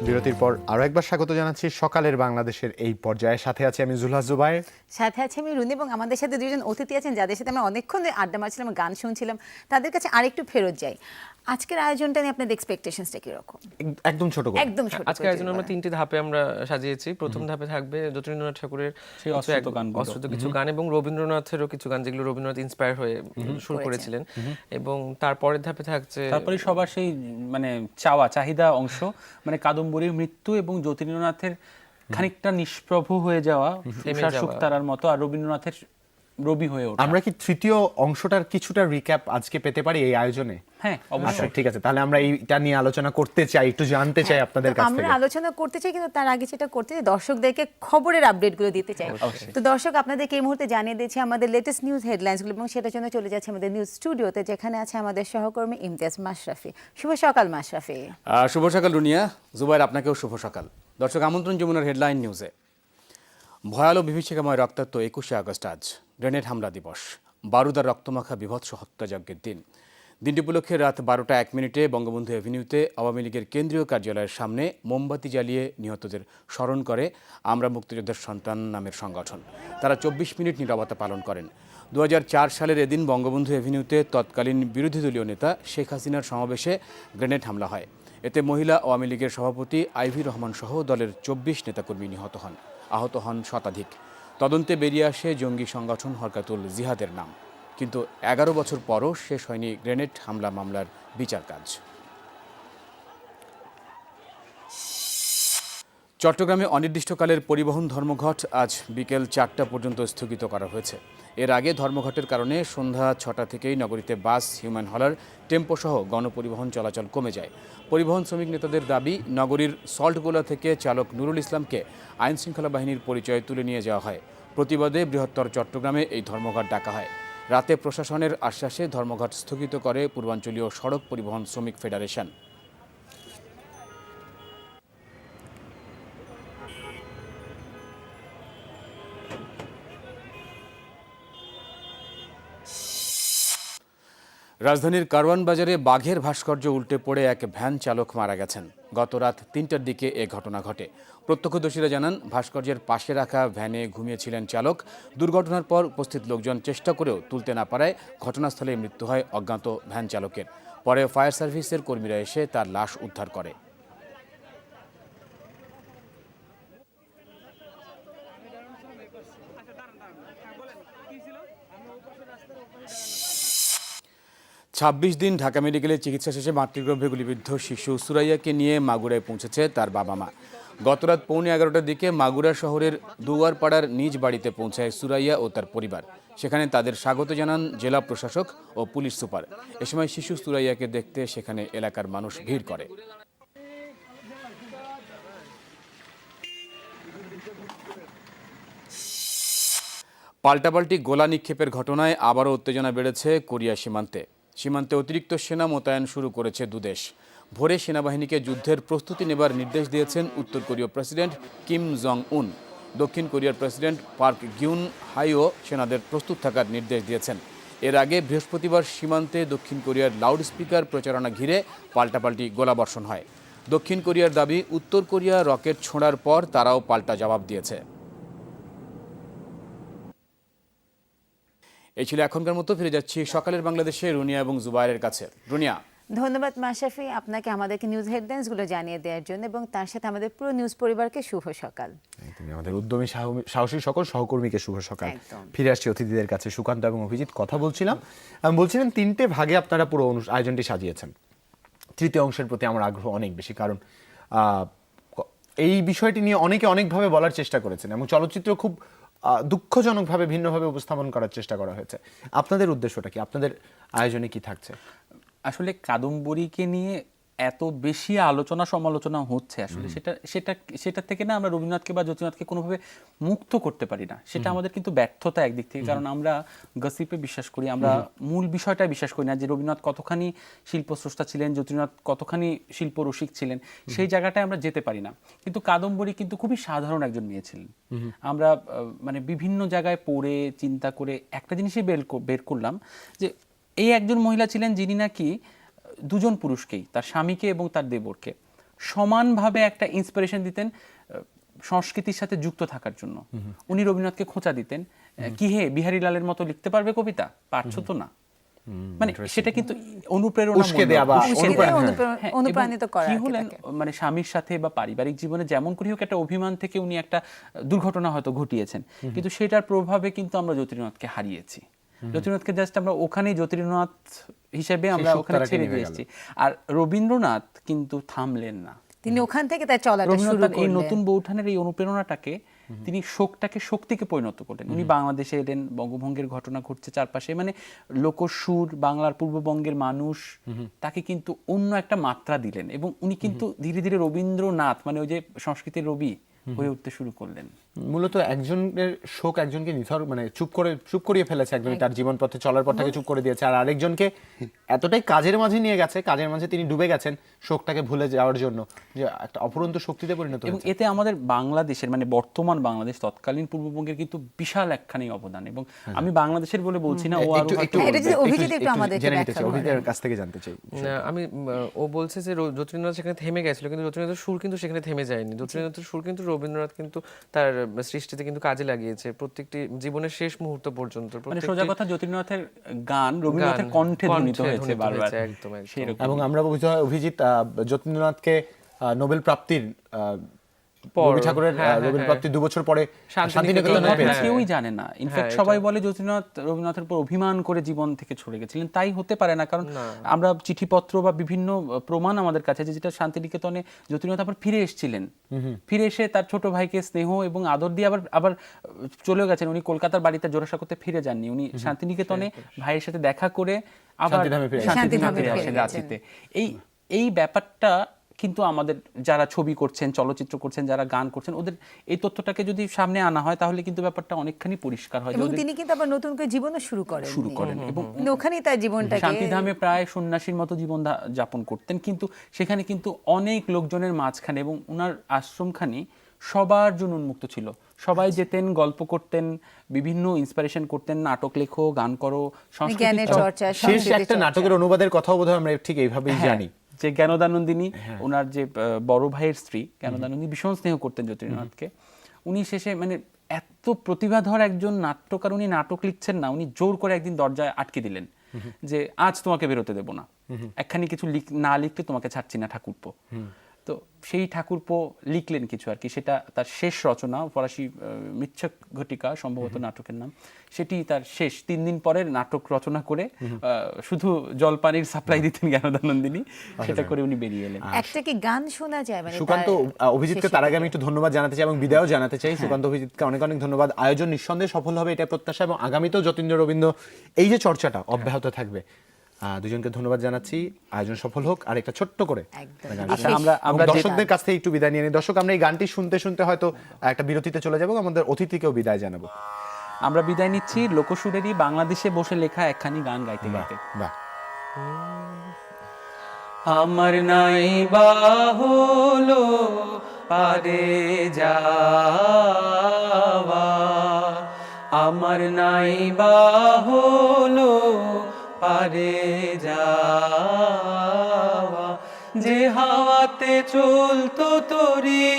A: বিরতির পর আরো একবার স্বাগত জানাচ্ছি সকালের বাংলাদেশের এই পর্যায়ে। সাথে আছে আমি জুলহাস জুবায়ের,
B: সাথে আছে আমি রুনি, এবং আমাদের সাথে দুজন অতিথি আছেন যাদের সাথে আমরা অনেকক্ষণ আড্ডা মারছিলাম, গান শুনছিলাম। তাদের কাছে আরেকটু ফেরত যাই। আজকের আয়োজনটা নিয়ে আপনাদের এক্সপেকটেশনসটা কি রকম?
A: একদম ছোট করে।
B: একদম ছোট।
D: আজকের আয়োজন আমরা তিনটি ধাপে আমরা সাজিয়েছি। প্রথম ধাপে থাকবে যতীন্দ্রনাথ ঠাকুরের অশ্রুত কিছু গান এবং রবীন্দ্রনাথেরও কিছু গান, যেগুলো রবীন্দ্রনাথ ইন্সপায়ার হয়ে শুরু করেছিলেন। এবং তারপরের ধাপে থাকছে
C: তারপরে সবার সেই মানে চাহিদা অংশ, মানে কাদম্বরীর মৃত্যু এবং যতীন্দ্রনাথের খানিকটা নিষ্প্রভ হয়ে যাওয়া, শুকতারার মতো, আর রবীন্দ্রনাথের রবি হয়ে ওঠা।
A: আমরা কি তৃতীয় অংশটার কিছুটা রিক্যাপ আজকে পেতে পারি এই আয়োজনে?
C: হ্যাঁ
A: আচ্ছা
C: অবশ্যই।
A: ঠিক আছে, তাহলে আমরা এইটা নিয়ে আলোচনা করতে চাই, একটু জানতে চাই আপনাদের
B: তো
A: কাছ
B: আমরা
A: থেকে।
B: আলোচনা করতে চাই, কিন্তু তার আগে যেটা করতে চাই, দর্শকদেরকে খবরের আপডেটগুলো দিতে চাই। তো দর্শক, আপনাদেরকে এই মুহূর্তে জানিয়ে দিচ্ছি আমাদের লেটেস্ট নিউজ হেডলাইন্সগুলো, এবং সেটার জন্য চলে যাচ্ছে আমাদের নিউজ স্টুডিওতে, যেখানে আছে আমাদের সহকর্মী ইমতিয়াজ মাশরাফি। শুভ সকাল মাশরাফি।
E: শুভ সকাল রুনিয়া, জুবাইর আপনাকেও শুভ সকাল। দর্শক, আমন্ত্রণ যমুনার হেডলাইন নিউজে। ভয়ালো বিভীষিকাময় রক্তাক্ত 21শে আগস্ট আজ গ্রেনেড হামলা দিবস, বারুদার রক্তমাখা বিভৎস হত্যাযজ্ঞের দিন। দিনটি উপলক্ষে রাত 12টা 1 মিনিটে বঙ্গবন্ধু এভিনিউতে আওয়ামী লীগের কেন্দ্রীয় কার্যালয়ের সামনে মোমবাতি জ্বালিয়ে নিহতদের স্মরণ করে আমরা মুক্তিযোদ্ধার সন্তান নামের সংগঠন। তারা 24 মিনিট নীরবতা পালন করেন। 2004 সালের এদিন বঙ্গবন্ধু এভিনিউতে তৎকালীন বিরোধী দলীয় নেতা শেখ হাসিনার সমাবেশে গ্রেনেড হামলা হয়। এতে মহিলা আওয়ামী লীগের সভাপতি আইভি রহমান সহ দলের 24 নেতাকর্মী নিহত হন, আহত হন শতাধিক। তদন্তে বেরিয়ে আসে জঙ্গি সংগঠন হরকাতুল জিহাদের নাম। কিন্তু 11 বছর পরও শেষ হয়নি গ্রেনেড হামলা মামলার বিচার কাজ। চট্টগ্রামে অনির্দিষ্টকালের পরিবহন ধর্মঘট আজ বিকেল 4টা পর্যন্ত স্থগিত করা হয়েছে। এর আগে ধর্মঘটের কারণে সন্ধ্যা 6টা থেকেই নগরীতে বাস, হিউম্যান হলার, টেম্পো সহ গণপরিবহন চলাচল কমে যায়। পরিবহন শ্রমিক নেতাদের দাবি, নগরীর সল্টগোলা থেকে চালক নুরুল ইসলামকে আইনশৃঙ্খলা বাহিনীর পরিচয় তুলে নিয়ে যাওয়া হয়। প্রতিবাদে বৃহত্তর চট্টগ্রামে এই ধর্মঘট ডাকা হয়। রাতে প্রশাসনের আশ্বাসে ধর্মঘট স্থগিত করে পূর্বাঞ্চলীয় সড়ক পরিবহন শ্রমিক ফেডারেশন। রাজধানীর কারওয়ান বাজারে বাঘের ভাস্কর্য উল্টে পড়ে এক ভ্যান চালক মারা গেছেন। গত রাত 3টার দিকে এ ঘটনা ঘটে। প্রত্যক্ষদর্শীরা জানান, ভাস্কর্যের পাশে রাখা ভ্যানে ঘুমিয়েছিলেন চালক। দুর্ঘটনার পর উপস্থিত লোকজন চেষ্টা করেও তুলতে না পারায় ঘটনাস্থলে মৃত্যু হয় অজ্ঞাত ভ্যান চালকের। পরে ফায়ার সার্ভিসের কর্মীরা এসে তার লাশ উদ্ধার করে। ছাব্বিশ দিন ঢাকা মেডিকেলে চিকিৎসা শেষে মাতৃগর্ভে গুলিবিদ্ধ শিশু সুরাইয়াকে নিয়ে মাগুরায় পৌঁছেছে তার বাবা মা। গতরাত 11:15টার দিকে মাগুরা শহরের দুয়ারপাড়ার নিজ বাড়িতে পৌঁছায় সুরাইয়া ও তার পরিবার। সেখানে তাদের স্বাগত জানান জেলা প্রশাসক ও পুলিশ সুপার। এ সময় শিশু সুরাইয়াকে দেখতে সেখানে এলাকার মানুষ ভিড় করে। পাল্টাপাল্টি গোলা নিক্ষেপের ঘটনায় আবারও উত্তেজনা বেড়েছে কোরিয়া সীমান্তে। সীমান্তে অতিরিক্ত সেনা মোতায়েন শুরু করেছে দুদেশ। ভোরে সেনাবাহিনীকে যুদ্ধের প্রস্তুতি নেবার নির্দেশ দিয়েছেন উত্তর কোরীয় প্রেসিডেন্ট কিম জং উন। দক্ষিণ কোরিয়ার প্রেসিডেন্ট পার্ক গিউন হাইও সেনাদের প্রস্তুত থাকার নির্দেশ দিয়েছেন। এর আগে বৃহস্পতিবার সীমান্তে দক্ষিণ কোরিয়ার লাউডস্পিকার প্রচারণা ঘিরে পাল্টাপাল্টি গোলাবর্ষণ হয়। দক্ষিণ কোরিয়ার দাবি, উত্তর কোরিয়া রকেট ছোঁড়ার পর তারাও পাল্টা জবাব দিয়েছে। এই ছিল এখনকার মতো। ফিরে যাচ্ছি সকালের বাংলাদেশে রুনিয়া এবং জুবাইরের কাছে। রুনিয়া,
B: ধন্যবাদ মাশরাফি আপনাকে আমাদেরকে নিউজ হেডলাইন্সগুলো জানিয়ে দেওয়ার জন্য, এবং তার সাথে আমাদের পুরো নিউজ পরিবারকে শুভ সকাল।
A: তুমি আমাদের উদ্যমী সাহসী সকল সহকর্মীকে শুভ সকাল।
B: একদম।
A: ফিরে আসছি অতিথিদের কাছে। সুকান্ত এবং অভিজিৎ, কথা বলছিলাম, আমি বলছিলাম 3টে ভাগে আপনারা পুরো আয়োজনটি সাজিয়েছেন। তৃতীয় অংশের প্রতি আমার আগ্রহ অনেক বেশি, কারণ এই বিষয়টি নিয়ে অনেকে অনেকভাবে বলার চেষ্টা করেছেন এবং চলচ্চিত্র খুব দুঃখজনকভাবে ভিন্নভাবে উপস্থাপন করার চেষ্টা করা হয়েছে। আপনাদের উদ্দেশ্যটা কি? আপনাদের আয়োজনে কি থাকছে?
C: আসলে কাদম্বরীকে নিয়ে এত বেশি আলোচনা সমালোচনা হচ্ছে, আসলে সেটা থেকে না আমরা রবীন্দ্রনাথকে বা জ্যোতিনাথকে কোনোভাবে মুক্ত করতে পারি না। সেটা আমাদের কিন্তু ব্যর্থতা একদিক থেকে, কারণ আমরা গসিপে বিশ্বাস করি, আমরা মূল বিষয়টা বিশ্বাস করি না যে রবীন্দ্রনাথ কতখানি শিল্পস্রষ্টা ছিলেন, জ্যোতিনাথ কতখানি শিল্পরসিক ছিলেন, সেই জায়গাটায় আমরা যেতে পারি না। কিন্তু কাদম্বরী কিন্তু খুবই সাধারণ একজন মেয়ে ছিলেন। আমরা মানে বিভিন্ন জায়গায় পড়ে চিন্তা করে একটা জিনিসই বের করলাম যে এই একজন মহিলা ছিলেন যিনি নাকি দুজন পুরুষকেই, তার স্বামীকে এবং তার দেবরকে, সমানভাবে একটা ইন্সপিরেশন দিতেন সংস্কৃতির সাথে যুক্ত থাকার জন্য। উনি রবীন্দ্রনাথকে খোঁচা দিতেন, কি হে বিহারীলালের মতো লিখতে পারবে কবিতা, পারছো তো না। মানে সেটা কিন্তু
B: অনুপ্রাণিত করা।
C: কি হলেন মানে স্বামীর সাথে বা পারিবারিক জীবনে যেমন করি হোক একটা অভিমান থেকে উনি একটা দুর্ঘটনা হয়তো ঘটিয়েছেন, কিন্তু সেটার প্রভাবে কিন্তু আমরা জ্যোতির্নাথকে হারিয়েছি। জ্যোতির্নাথকে জাস্ট আমরা ওখানেই জ্যোতির্নাথ হিসেবে আমরা ওখানে ছেড়ে দিয়ে এসেছি। আর রবীন্দ্রনাথ কিন্তু থামলেন না,
B: তিনি ওখান থেকে তার চলাটা শুরু করলেন।
C: এই নতুন বৌঠানের এই অনুপ্রেরণাটাকে তিনি শোকটাকে শক্তিকে পরিণত করলেন। উনি বাংলাদেশে এলেন, বঙ্গভঙ্গের ঘটনা ঘটছে চারপাশে, মানে লোকসুর, বাংলার পূর্ববঙ্গের মানুষ তাকে কিন্তু অন্য একটা মাত্রা দিলেন, এবং উনি কিন্তু ধীরে ধীরে রবীন্দ্রনাথ, মানে ওই যে সংস্কৃতির রবি হয়ে উঠতে শুরু করলেন।
A: মূলত একজনের শোক একজনকে নিথর মানে চুপ করিয়ে ফেলেছে, একজন তার জীবন পথে চলার পথটাকে চুপ করে দিয়েছে, আর আরেকজনকে এতটাই কাজের মাঝে নিয়ে গেছে, কাজের মাঝে তিনি ডুবে গেছেন শোকটাকে ভুলে যাওয়ার জন্য, যে একটা অপরন্ত শক্তিতে পরিণত
C: এবং
A: হয়েছে।
C: এতে আমাদের বাংলাদেশের, মানে বর্তমান বাংলাদেশ, তৎকালীন পূর্ববঙ্গের কিন্তু বিশাল একখানি অবদান। এবং আমি বাংলাদেশের বলে বলছি না, ও আরো
B: এটা যদি অভিজিৎ একটু আমাদের
A: জেনে নিতে চাই, অভিজিতের কাছ থেকে জানতে চাই।
D: না, আমি ও বলছে যে জ্যোতির্নাথ সেখানে থেমে গেছিল, কিন্তু জ্যোতির্নাথের সুর কিন্তু সেখানে থেমে যায়নি। জ্যোতির্নাথের সুর কিন্তু রবীন্দ্রনাথ কিন্তু তার সৃষ্টিতে কিন্তু কাজে লাগিয়েছে প্রত্যেকটি জীবনের শেষ মুহূর্ত পর্যন্ত।
C: মানে সোজা কথা, জ্যোতির্নাথের গান রবীন্দ্রনাথের কণ্ঠে ধ্বনিত হয়েছে বারবার।
D: একদম
C: সেরকম।
A: এবং আমরা অভিজিৎ যতীন্দ্রনাথকে নোবেল প্রাপ্তির রবি ঠাকুরের নোবেল প্রাপ্তি 2 বছর পরে শান্তিনিকেতনে পেয়েছে।
C: কেউই জানে না। ইনফ্যাক্ট সবাই বলে রবীন্দ্রনাথের উপর অভিমান করে জীবন থেকে ছড়ে গেছিলেন। তাই হতে পারে না, কারণ আমরা চিঠিপত্র বা বিভিন্ন প্রমাণ আমাদের কাছে, যেটা শান্তিনিকেতনে জ্যোতির্নাথ আবার ফিরে এসেছিলেন, ফিরে এসে তার ছোট ভাইকে স্নেহ এবং আদর দিয়ে আবার চলে গেছেন। উনি কলকাতার বাড়িতে জোড়াসা করতে ফিরে যাননি, উনি শান্তিনিকেতনে ভাইয়ের সাথে দেখা করে আবার শান্তিধামে ফিরে আসেন রাঁচিতে। এই ব্যাপারটা কিন্তু আমাদের যারা ছবি করছেন, চলচ্চিত্র করছেন, যারা গান করছেন, ওদের এই তথ্যটাকে যদি সামনে আনা হয়, তাহলে কিন্তু ব্যাপারটা অনেকখানি পরিষ্কার হয়।
B: এবং তিনি কিন্তু আবার নতুন করে জীবনও শুরু করেন
C: এবং
B: ওখানেই তার জীবনটাকে
C: শান্তিধামে প্রায় সন্ন্যাসীর মতো জীবন যাপন করতেন, কিন্তু সেখানে কিন্তু অনেক লোকজনের মাঝখানে, এবং ওনার আশ্রমখানি সবার জন্য উন্মুক্ত ছিল। সবাই যেতেন, গল্প করতেন, বিভিন্ন ইন্সপিরেশন করতেন, নাটক লেখো, গান করো,
B: জ্ঞানের চর্চা,
A: শেষ একটা নাটকের অনুবাদের কথাও বোধহয় আমরা ঠিক এইভাবেই জানি,
C: যে জ্ঞানদানন্দিনী, ওনার যে বড় ভাইয়ের স্ত্রী জ্ঞানদানন্দিনী ভীষণ স্নেহ করতেন জ্যোতির্নাথকে। উনি শেষে, মানে এত প্রতিভাধর একজন নাট্যকার, উনি নাটক লিখছেন না, উনি জোর করে একদিন দরজায় আটকে দিলেন যে আজ তোমাকে বেরোতে দেবো না, একখানি কিছু না লিখতে তোমাকে ছাড়ছি না ঠাকুরপো। তো সেই ঠাকুরপো লিখলেন কিছু আর কি, সেটা তার শেষ রচনা, ফরাসি মিচ্ছক ঘটিকা সম্ভবত নাটকের নাম। সেটি তার শেষ 3 দিন পরের নাটক রচনা করে শুধু জলপানির সাপ্লাই দিতেন জ্ঞানদানন্দিনী, সেটা করে উনি বেরিয়ে এলেন।
B: একটা কি গান শোনা যায়? মানে
A: সুকান্ত অভিজিৎকে তার আগে আমি একটু ধন্যবাদ জানাতে চাই এবং বিদায়ও জানাতে চাই। সুকান্ত অভিজিৎকে অনেক অনেক ধন্যবাদ। আয়োজন নিঃসন্দেহে সফল হবে, এটা প্রত্যাশা, এবং আগামীতেও যতীন্দ্র রবীন্দ্র এই যে চর্চাটা অব্যাহত থাকবে। দুজনকে ধন্যবাদ জানাচ্ছি, আয়োজন সফল হোক। আর একটা ছোট্ট করে
C: আচ্ছা, আমরা
A: দর্শকদের কাছ থেকে একটু বিদায় নিয়ে নিই। দর্শক, আমরা এই গানটি শুনতে শুনতে হয়তো একটা বিরতিতে চলে যাবো, আমাদের অতিথিকেও বিদায় জানাবো।
C: আমরা বিদায় নিচ্ছি লোকসুরেরই বাংলাদেশে বসে লেখা একখানি গান গাইতে গাইতে।
A: বাহ।
C: আমার নাই বা হলো পারে যাওয়া, আমার নাই বা হলো পারে যাওয়া, যে হাওয়াতে চলতো তরি,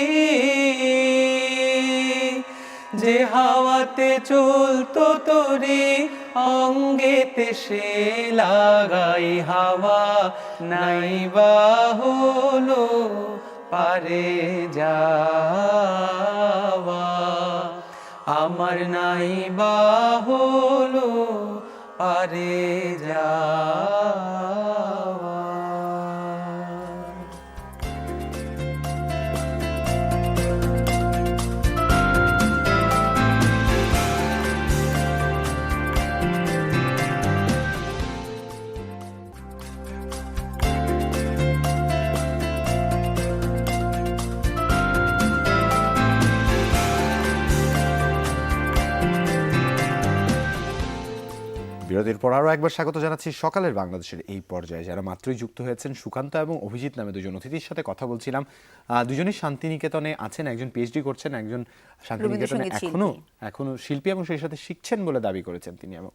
C: যে হাওয়াতে চলতো তরি, অঙ্গেতে সে লাগাই হাওয়া, নাই বা হলো পারে যাওয়া, আমার নাই বা হলো পারে যাওয়া।
A: বিরতির পর আরও একবার স্বাগত জানাচ্ছি সকালের বাংলাদেশের এই পর্যায়ে। যারা মাত্রই যুক্ত হয়েছেন, সুকান্ত এবং অভিজিৎ নামে দুজন অতিথির সাথে কথা বলছিলাম। দুজনই শান্তিনিকেতনে আছেন, একজন পিএইচডি করছেন, একজন শান্তিনিকেতনে এখনো শিল্পী এবং সেই সাথে শিখছেন বলে দাবি করেছেন তিনি। এবং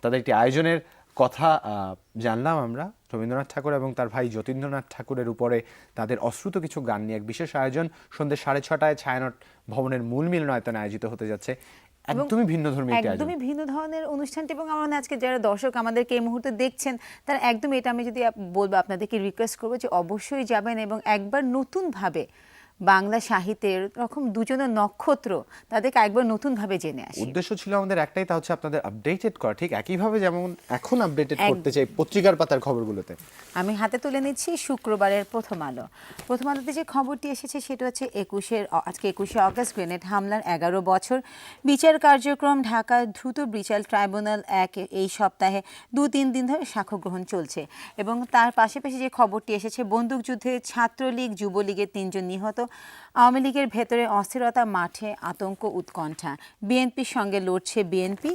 A: তাদের একটি আয়োজনের কথা জানলাম আমরা, রবীন্দ্রনাথ ঠাকুর এবং তার ভাই যতীন্দ্রনাথ ঠাকুরের উপরে তাদের অশ্রুত কিছু গান নিয়ে এক বিশেষ আয়োজন সন্ধ্যে 6:30টায় ছায়ানট ভবনের মূল মিলনায়তনে আয়োজিত হতে যাচ্ছে। একদমই ভিন্ন ধর্মী,
B: একদমই ভিন্ন ধরনের অনুষ্ঠানটি। এবং আমার আজকে যারা দর্শক আমাদেরকে এই মুহূর্তে দেখছেন, তারা একদম, এটা আমি যদি বলবো, আপনাদেরকে রিকোয়েস্ট করবো যে অবশ্যই যাবেন এবং একবার নতুনভাবে বাংলা সাহিত্যের এরকম দুজনের নক্ষত্র তাদেরকে একবার নতুনভাবে জেনে আসি।
A: উদ্দেশ্য ছিল আমাদের একটাই, তা হচ্ছে আপনাদের আপডেটেড করা, ঠিক একইভাবে যেমন এখন আপডেটেড করতে চাই পত্রিকার পাতার খবরগুলোতে।
B: আমি হাতে তুলে নিচ্ছি শুক্রবারের প্রথম আলো। প্রথম আলোতে যে খবরটি এসেছে সেটা হচ্ছে আজকে 21শে আগস্ট গ্রেনেড হামলার 11 বছর। বিচার কার্যক্রম ঢাকা দ্রুত বিচার ট্রাইব্যুনাল 1 এই সপ্তাহে 2-3 দিন ধরে সাক্ষ্য গ্রহণ চলছে। এবং তার পাশাপাশি যে খবরটি এসেছে, বন্দুকযুদ্ধে ছাত্রলীগ যুবলীগের 3 জন নিহত। আওয়ামী লীগের ভেতরে অস্থিরতা, মাঠে আতঙ্ক উৎকণ্ঠা। বিএনপির সঙ্গে লড়ছে বিএনপি।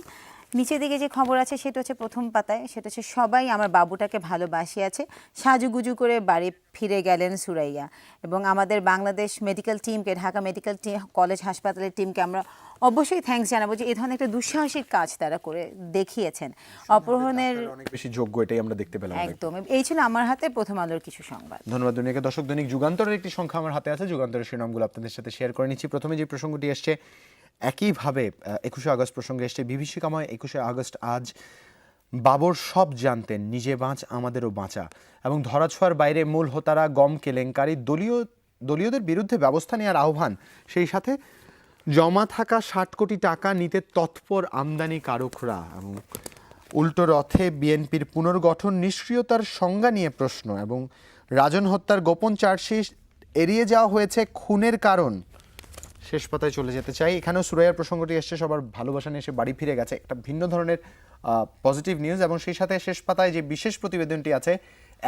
B: নিচের দিকে যে খবর আছে সেটা হচ্ছে প্রথম পাতায়, সেটা হচ্ছে সবাই আমার বাবুটাকে ভালোবাসি আছে, সাজুগুজু করে বাড়ি ফিরে গেলেন সুরাইয়া। এবং আমাদের বাংলাদেশ মেডিকেল টিমকে, ঢাকা মেডিকেল কলেজ হাসপাতালের টিমকে আমরা অবশ্যই থ্যাঙ্কস জানাবো যে এই ধরনের একটা দুঃসাহসিক কাজ তারা করে দেখিয়েছেন। অপহরণের
A: অনেক বেশি যোগ্য, এটাই আমরা দেখতে পেলাম।
B: একদম এই ছিল আমার হাতে প্রথম আলোর কিছু সংবাদ।
A: ধন্যবাদ দুনিয়াকে। দর্শক, দৈনিক যুগান্তরের একটি সংখ্যা আমার হাতে আছে, যুগান্তরের শিরোনামগুলো আপনাদের সাথে শেয়ার করে নিচ্ছি। প্রথমে যে প্রসঙ্গটি এসছে একইভাবে 21শে আগস্ট প্রসঙ্গে এসছে, বিভীষিকাময় 21শে আগস্ট আজ। বাবর সব জানতেন, নিজে বাঁচ আমাদেরও বাঁচা। এবং ধরাছোঁয়ার বাইরে মূল হোতারা, গম কেলেঙ্কারি, দলীয়দের বিরুদ্ধে ব্যবস্থা নেওয়ার আহ্বান। সেই সাথে জমা থাকা 60 কোটি টাকা নিতে তৎপর আমদানি কারকরা। এবং উল্টো রথে বিএনপির পুনর্গঠন, নিষ্ক্রিয়তার সংজ্ঞা নিয়ে প্রশ্ন। এবং রাজন হত্যার গোপন চার্জশিট এড়িয়ে যাওয়া হয়েছে খুনের কারণ। শেষ পাতায় চলে যেতে চাই, এখানেও সুরাইয়ার প্রসঙ্গটি এসছে, সবার ভালোবাসা নিয়ে এসে বাড়ি ফিরে গেছে, একটা ভিন্ন ধরনের পজিটিভ নিউজ। এবং সেই সাথে শেষ পাতায় যে বিশেষ প্রতিবেদনটি আছে,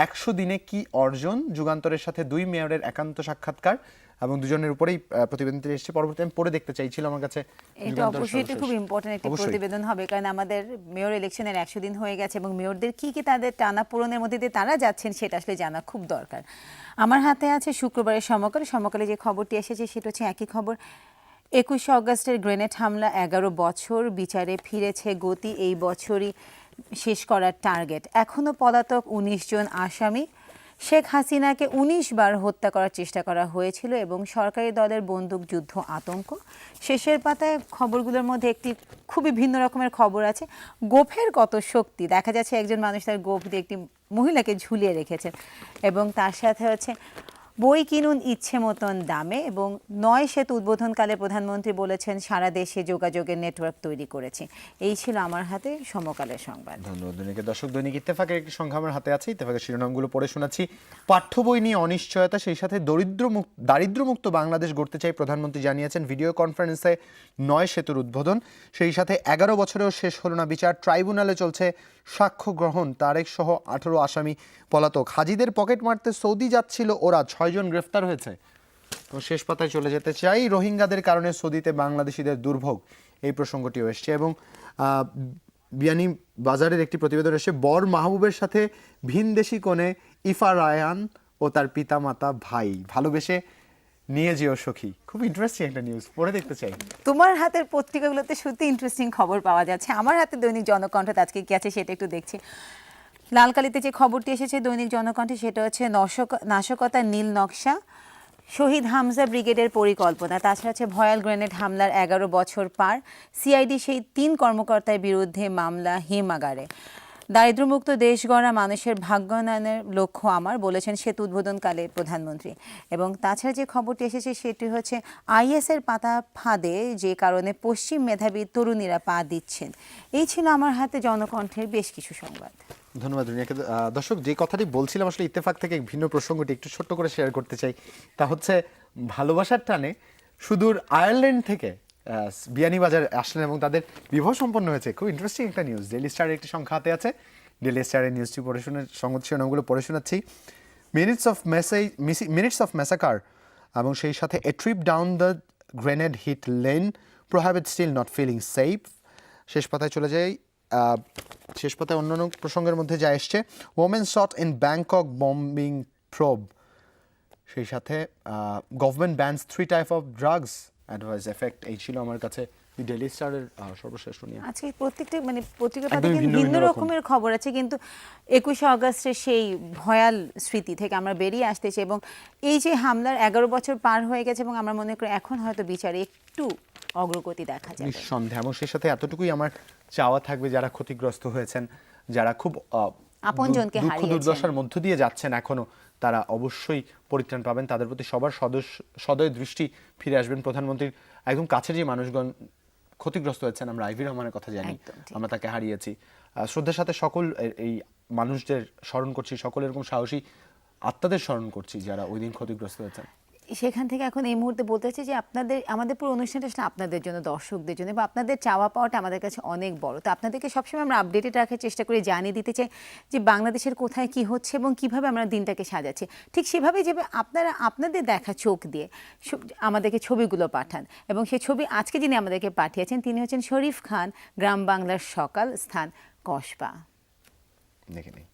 A: 100 দিনে কি অর্জন, যুগান্তরের সাথে 2 মেয়রের একান্ত সাক্ষাৎকার। এবং দুজনের উপরেই প্রতিবেদনটি এসেছে। পরবর্তী আমি পড়ে দেখতে চাইছিল, আমার কাছে
B: এটা অবশ্যই খুব ইম্পর্টেন্ট একটি প্রতিবেদন হবে, কারণ আমাদের মেয়র ইলেকশনের 100 দিন হয়ে গেছে এবং মেয়রদের কি কি তাদের টানা পূরণের মধ্যে দিয়ে তারা যাচ্ছেন সেটা আসলে জানা খুব দরকার। আমার হাতে আছে শুক্রবারের সমকালে যে খবরটি এসেছে সেটা হচ্ছে একই খবর। 21শে আগস্টের গ্রেনেড হামলা 11 বছর, বিচারে ফিরেছে গতি, এই বছরই শেষ করার টার্গেট। এখনও পলাতক 19 জন আসামি। শেখ হাসিনাকে 19 বার হত্যা করার চেষ্টা করা হয়েছিল এবং সরকারি দলের বন্দুকযুদ্ধ আতঙ্ক। শেষের পাতায় খবরগুলোর মধ্যে একটি খুবই ভিন্ন রকমের খবর আছে। গোফের কত শক্তি, দেখা যাচ্ছে একজন মানুষ তার গোফ দিয়ে একটি মহিলাকে ঝুলিয়ে রেখেছেন। এবং তার সাথে হচ্ছে বই কিনুন ইচ্ছে মতন দামে। এবং 9 সেতু উদ্বোধনকালে প্রধানমন্ত্রী বলেছেন সারা দেশে যোগাযোগের নেটওয়ার্ক তৈরি করেছে। এই ছিল আমার হাতে সমকালের সংবাদ।
A: ধন্যবাদ দৈনিকের। দর্শক, দৈনিক ইত্তেফাকের একটি সংখ্যা আমার হাতে আছে, ইত্তেফাকের শিরোনামগুলো পড়ে শোনাচ্ছি। পাঠ্য বই নিয়ে অনিশ্চয়তা, সেই সাথে দারিদ্র্যমুক্ত বাংলাদেশ গড়তে চাই প্রধানমন্ত্রী জানিয়েছেন। ভিডিও কনফারেন্সে 9 সেতুর উদ্বোধন। সেই সাথে 11 বছরেও শেষ হলো না বিচার, ট্রাইব্যুনালে চলছে সাক্ষ্য গ্রহণ। তারেক সহ 18 আসামি পলাতক। হাজিদের পকেট মারতে সৌদি যাচ্ছিল ওরা, 6 জন গ্রেফতার হয়েছে। তো শেষ পাতায় চলে যেতে চাই, রোহিঙ্গাদের কারণে সৌদিতে বাংলাদেশিদের দুর্ভোগ, এই প্রসঙ্গটিও এসছে। এবং বিয়ানী বাজারের একটি প্রতিবেদন এসে, বর মাহবুবের সাথে ভিনদেশি কোণে ইফা রায়ান ও তার পিতামাতা ভাই, ভালোবেসে নিয়ে যেও সখী। খুব ইন্টারেস্টিং একটা নিউজ, পড়ে দেখতে চাই।
B: তোমার হাতের পত্রিকাগুলোতে সত্যি ইন্টারেস্টিং খবর পাওয়া যাচ্ছে। আমার হাতে দৈনিক জনকণ্ঠ আজকে কি আছে সেটা একটু দেখছি। লালকালিতে যে খবরটি এসেছে দৈনিক জনকণ্ঠে সেটা হচ্ছে নাশকতা নীল নকশা, শহীদ হামজা ব্রিগেডের পরিকল্পনা। তাছাড়া হচ্ছে ভয়াল গ্রেনেড হামলার 11 বছর পার, সিআইডি সেই 3 কর্মকর্তার বিরুদ্ধে মামলা হিমাগারে। দারিদ্র্যমুক্ত দেশ গড়া, মানুষের ভাগ্যোন্নয়নের লক্ষ্য আমার, বলেছেন সেতু উদ্বোধনকালে প্রধানমন্ত্রী। এবং তাছাড়া যে খবরটি এসেছে সেটি হচ্ছে আইএসের পাতা ফাঁদে যে কারণে পশ্চিম মেধাবী তরুণীরা পা দিচ্ছেন। এই ছিল আমার হাতে জনকণ্ঠের বেশ কিছু সংবাদ।
A: ধন্যবাদ দুনিয়াকে। দর্শক, যে কথাটি বলছিলাম আসলে ইত্তেফাক থেকে ভিন্ন প্রসঙ্গটি একটু ছোট্ট করে শেয়ার করতে চাই। তা হচ্ছে ভালোবাসার টানে সুদূর আয়ারল্যান্ড থেকে বিয়ানীবাজার আসলেন এবং তাদের বিবাহ সম্পন্ন হয়েছে। খুব ইন্টারেস্টিং একটা নিউজ। ডেইলি স্টারের একটি সংখ্যা হাতে আছে, ডেইলি স্টারের নিউজটি পড়ে সংবাদ শিরোনামগুলো পড়ে শোনাচ্ছি। মিনিটস অফ ম্যাসাকার এবং সেই সাথে a trip down the grenade hit lane, prohibit still not feeling safe. শেষ পাতায় চলে যাই, শেষ পাতায় অন্যান্য প্রসঙ্গের মধ্যে যা এসছে, women shot in Bangkok bombing probe. সেই সাথে government bans 3 type of drugs advice effect. এই ছিল আমার কাছে ডেইলি স্টারের সর্বশেষ নিয়ে।
B: আজকে প্রত্যেকটা পত্রিকা পাতায় ভিন্ন রকমের খবর আছে, কিন্তু 21শে আগস্টের সেই ভয়াল স্মৃতি থেকে আমরা বেরিয়ে আসতেছি। এবং এই যে হামলার 11 বছর পার হয়ে গেছে এবং আমরা মনে করি এখন হয়তো বিচারে একটু অগ্রগতি দেখা যাবে
A: নিঃসন্দেহে। এবং সেই সাথে এতটুকুই আমার চাওয়া থাকবে, যারা ক্ষতিগ্রস্ত হয়েছেন, যারা খুব
B: আপনজনকে
A: দুঃখ
B: হারিয়েছেন।
A: দুর্দশার মধ্য দিয়ে যাচ্ছেন এখনো, তারা অবশ্যই পরিত্রাণ পাবেন। তাদের প্রতি সবার সদয় দৃষ্টি ফিরে আসবেন। প্রধানমন্ত্রীর একদম কাছের যে মানুষগণ ক্ষতিগ্রস্ত হয়েছেন, আমরা আইভি রহমানের কথা জানি,
B: একদম ঠিক।
A: আমরা তাকে হারিয়েছি। শ্রদ্ধার সাথে সকল এই মানুষদের স্মরণ করছি, সকল এরকম সাহসী আত্মাদের স্মরণ করছি যারা ওই দিন ক্ষতিগ্রস্ত হয়েছেন।
B: সেখান থেকে এখন এই মুহূর্তে বলতে চাই যে আমাদের পুরো অনুষ্ঠানটা আসলে আপনাদের জন্য, দর্শকদের জন্য, এবং আপনাদের চাওয়া পাওয়াটা আমাদের কাছে অনেক বড়। তো আপনাদেরকে সবসময় আমরা আপডেটেড রাখার চেষ্টা করি, জানিয়ে দিতে চাই যে বাংলাদেশের কোথায় কি হচ্ছে এবং কিভাবে আমরা দিনটাকে সাজাচ্ছি। ঠিক সেভাবেই যেভাবে আপনারা আপনাদের দেখা চোখ দিয়ে আমাদেরকে ছবিগুলো পাঠান, এবং সেই ছবি আজকে যিনি আমাদেরকে পাঠিয়েছেন তিনি হচ্ছেন শরীফ খান, গ্রাম বাংলার সকাল, স্থান কসবা।
A: দেখে নিই।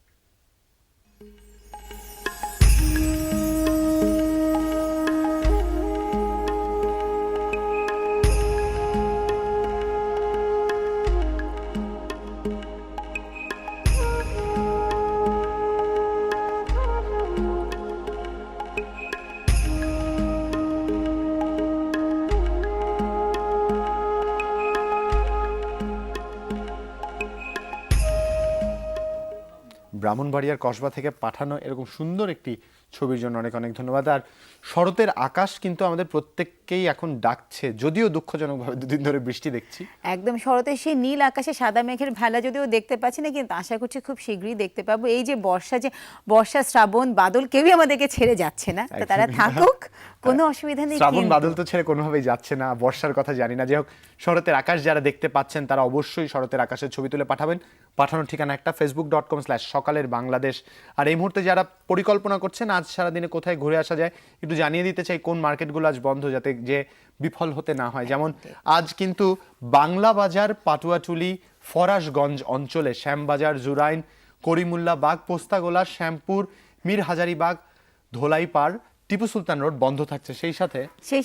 A: ব্রাহ্মণবাড়িয়ার কসবা থেকে পাঠানো এরকম সুন্দর একটি ছবির জন্য অনেক অনেক ধন্যবাদ। আর শরতের আকাশ কিন্তু আমাদের প্রত্যেককেই এখন ডাকছে, যদিও দুঃখজনকভাবে দুদিন ধরে বৃষ্টি দেখছি।
B: একদম শরতের সেই নীল আকাশে সাদা মেঘের ভেলা যদিও দেখতে পাচ্ছি না, কিন্তু আশা করছি খুব শীঘ্রই দেখতে পাবো। এই যে বর্ষা শ্রাবণ বাদল কেউই আমাদেরকে ছেড়ে যাচ্ছে না, তো তারা থাকুক, কোনো অসুবিধা নেই।
A: শ্রাবণ
B: কিন্তু
A: বাদল তো ছেড়ে কোনোভাবেই যাচ্ছে না, বর্ষার কথা জানি না। যাই হোক, শরতের আকাশ যারা দেখতে পাচ্ছেন তারা অবশ্যই শরতের আকাশের ছবি তুলে পাঠাবেন। পাঠানোর ঠিকানা একটা facebook.com/সকালের বাংলাদেশ। আর এই মুহূর্তে যারা পরিকল্পনা করছেন আজ সারাদিনে কোথায় ঘুরে আসা যায়, একটু জানিয়ে দিতে চাই কোন মার্কেটগুলো আজ বন্ধ, যাতে যে বিফল হতে না হয়। যেমন আজ কিন্তু বাংলা বাজার, পাটুয়াটুলি, ফরাসগঞ্জ অঞ্চলে, শ্যামবাজার, জুরাইন, করিমুল্লা বাগ, পোস্তাগোলা, শ্যামপুর, মীর হাজারিবাগ, ধোলাইপাড়, টিপু সুলতান রোড বন্ধ থাকছে। সেই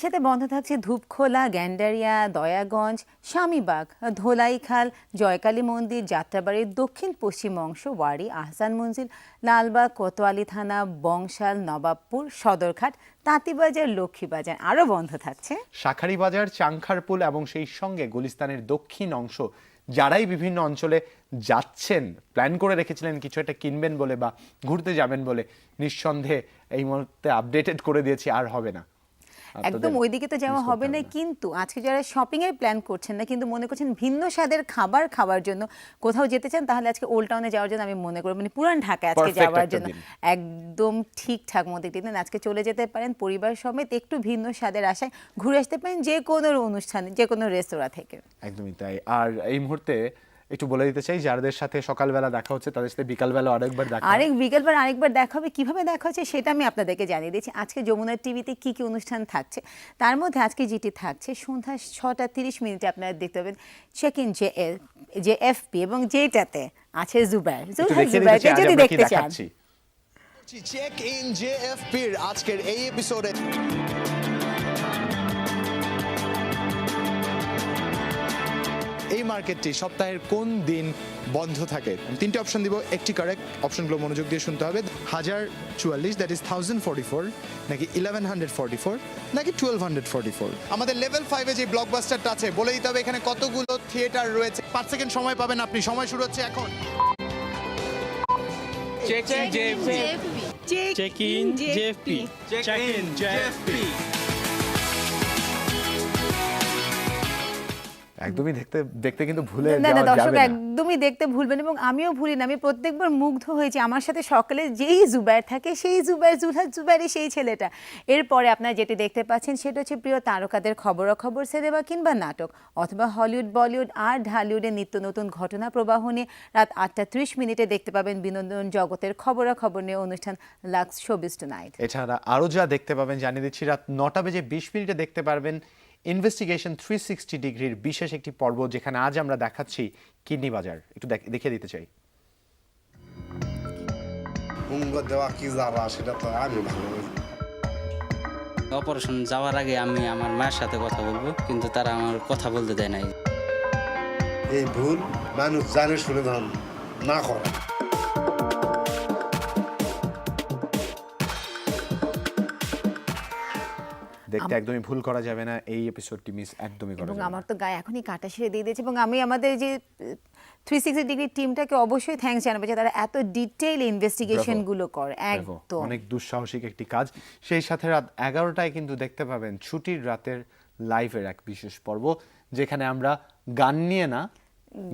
A: সাথে
B: বন্ধ থাকছে ধূপখোলা, গ্যান্ডারিয়া, দয়াগঞ্জ, স্বামীবাগ, ধোলাইখাল, জয়কালী মন্দির, যাত্রাবাড়ির দক্ষিণ পশ্চিম অংশ, ওয়ারি, আহসান মঞ্জিল, লালবাগ, কোতোয়ালি থানা, বংশাল, নবাবপুর, সদরঘাট, তাঁতিবাজার, লক্ষ্মীবাজার আরও বন্ধ থাকছে।
A: শাখারি বাজার, চাংখারপুল এবং সেই সঙ্গে গুলিস্তানের দক্ষিণ অংশ। যারাই বিভিন্ন অঞ্চলে যাচ্ছেন, প্ল্যান করে রেখেছিলেন কিছু একটা কিনবেন বলে বা ঘুরতে যাবেন বলে, নিঃসন্দেহে এই মুহূর্তে আপডেটেড করে দিয়েছি, আর হবে না।
B: একদম ওইদিকে তো যাওয়া হবে না, কিন্তু আজকে যারা শপিং এর প্ল্যান করছেন না কিন্তু মনে করছেন ভিন্ন স্বাদের খাবার খাওয়ার জন্য কোথাও যেতে চান, তাহলে আজকে ওল্ড টাউনে যাওয়ার জন্য আমি মনে করি, মানে পুরান ঢাকায় আজকে যাওয়ার জন্য একদম ঠিকঠাক মতো একটি দিন আজকে চলে যেতে পারেন পরিবার সমেত, একটু ভিন্ন স্বাদের আশায় ঘুরে আসতে পারেন যে কোনো অনুষ্ঠানে, যে কোনো রেস্তোরাঁ থেকে।
A: একদমই তাই। আর এই মুহূর্তে একটু বলে দিতে চাই, যাদের সাথে সকালবেলা দেখা হচ্ছে তাদের সাথে বিকালবেলা
B: আরেকবার দেখা হবে। কিভাবে দেখা হচ্ছে সেটা আমি আপনাদেরকে জানিয়ে দিচ্ছি। আজকে যমুনা টিভিতে কি কি অনুষ্ঠান থাকছে, তার মধ্যে আজকে যেটি থাকছে সন্ধ্যা 6:30 আপনারা দেখতে পাবেন চেক ইন JFP, এবং যেটাতে আছে জুবাইরকে যদি দেখতে চান।
F: চেক ইন JFP এর আজকের এই এপিসোডে এই মার্কেটটি সপ্তাহের কোন দিন বন্ধ থাকে? আমি তিনটে অপশন দিব, একটি কারেক্ট। অপশনগুলো মনোযোগ দিয়ে শুনতে হবে। 1044, দ্যাট ইজ 1044, নাকি 1144, নাকি 1244। আমাদের লেভেল 5-এ যে ব্লকবাস্টারটা আছে বলে দিতে হবে এখানে কতগুলো থিয়েটার রয়েছে। 5 সেকেন্ড সময় পাবেন আপনি, সময় শুরু হচ্ছে এখন।
G: Check in JFP.
A: একদমই দেখতে কিন্তু ভুলে
B: না
A: যাওয়া
B: দর্শক
A: যাবে না।
B: একদমই দেখতে ভুলবেন, এবং আমিও ভুলি না। আমি প্রত্যেকবার মুগ্ধ হয়েছি, আমার সাথে সকালে যেই জুবাইর থাকে, সেই জুবাইর সেই ছেলেটা। এরপরে আপনারা যেটি দেখতে পাচ্ছেন সেটা হচ্ছে প্রিয় তারকাদের খবরাখবর, সিনেমা কিংবা নাটক, অথবা হলিউড, বলিউড আর ঢালিউডের নিত্য নতুন ঘটনা প্রবাহ নিয়ে রাত 8:30 দেখতে পাবেন বিনোদন জগতের খবরাখবর নিয়ে অনুষ্ঠান লাক্স শোবিজ টুনাইট।
A: এছাড়া আরও যা দেখতে পাবেন জানিয়ে দিচ্ছি, রাত 9:20 দেখতে পারবেন ইনভেস্টিগেশন 360 ডিগ্রির বিশেষ একটি পর্ব, যেখানে আজ আমরা দেখাচ্ছি কিডনি বাজার। একটু দেখিয়ে দিতে চাই।
H: অপারেশন যাওয়ার আগে আমি আমার মায়ের সাথে কথা বলবো, কিন্তু তারা আমার কথা বলতে দেয় নাই।
I: এই ভুল মানুষ জানে শুনে না করে।
A: দেখতে একদমই ভুল করা যাবে না, এই এপিসোডটি মিস একদমই করা
B: এবং
A: যাবে
B: আমার
A: না।
B: তো গায়ে এখনই কাটা ছিঁড়ে দিয়ে দিয়েছে, এবং আমি আমাদের যে 360 ডিগ্রি টিমটাকে অবশ্যই থ্যাঙ্কস জানাবো যে তারা এত ডিটেইল ইনভেস্টিগেশন গুলো করে।
A: দেখো,
B: একদম
A: অনেক দুঃসাহসিক একটি কাজ। সেই সাথে রাত 11টায় কিন্তু দেখতে পাবেন ছুটির রাতের লাইভের এক বিশেষ পর্ব, যেখানে আমরা গান নিয়ে না,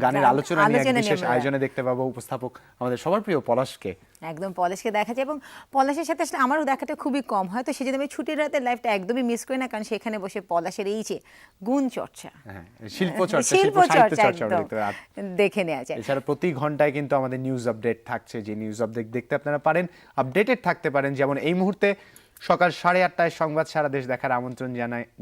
A: গানের আলোচনা নিয়ে এক বিশেষ
B: আমরা-
A: আয়োজনে দেখতে পাবো উপস্থাপক আমাদের সবার প্রিয় পলাশকে।
B: একদম পলাশকে দেখা যায়, এবং পলাশের সাথে আসলে আমারও দেখাটা খুবই কম হয়, তো সেজন্য আমি ছুটির রাতের লাইভটা একদমই মিস করি না, কারণ সেখানে বসে পলাশের এই যে গুণ চর্চা,
A: হ্যাঁ, শিল্প চর্চা,
B: শিল্প
A: সাহিত্য
B: চর্চা
A: চর্চা আমরা
B: একদম
A: দেখতে পাই। আর
B: দেখে নেওয়া যায়।
A: এছাড়া প্রতি ঘন্টায় কিন্তু আমাদের নিউজ আপডেট থাকছে, যে নিউজ আপডেট দেখতে আপনারা পারেন, আপডেটেড থাকতে পারেন। যেমন এই মুহূর্তে সকাল 8:30টায় সংবাদ সারা দেশ দেখার আমন্ত্রণ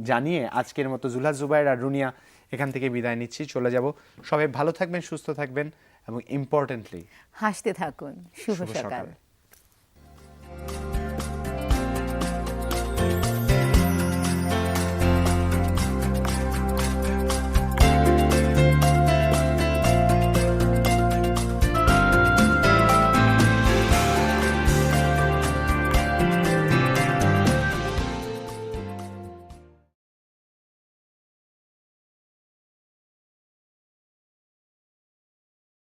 A: জানিয়ে আজকের মতো জুলহাস জুবাইর আর রুনিয়া এখান থেকে বিদায় নিচ্ছি, চলে যাব। সবাই ভালো থাকবেন, সুস্থ থাকবেন এবং ইম্পর্টেন্টলি
B: হাসতে থাকুন। শুভ
A: শুভ
B: সকাল।
A: সকাল।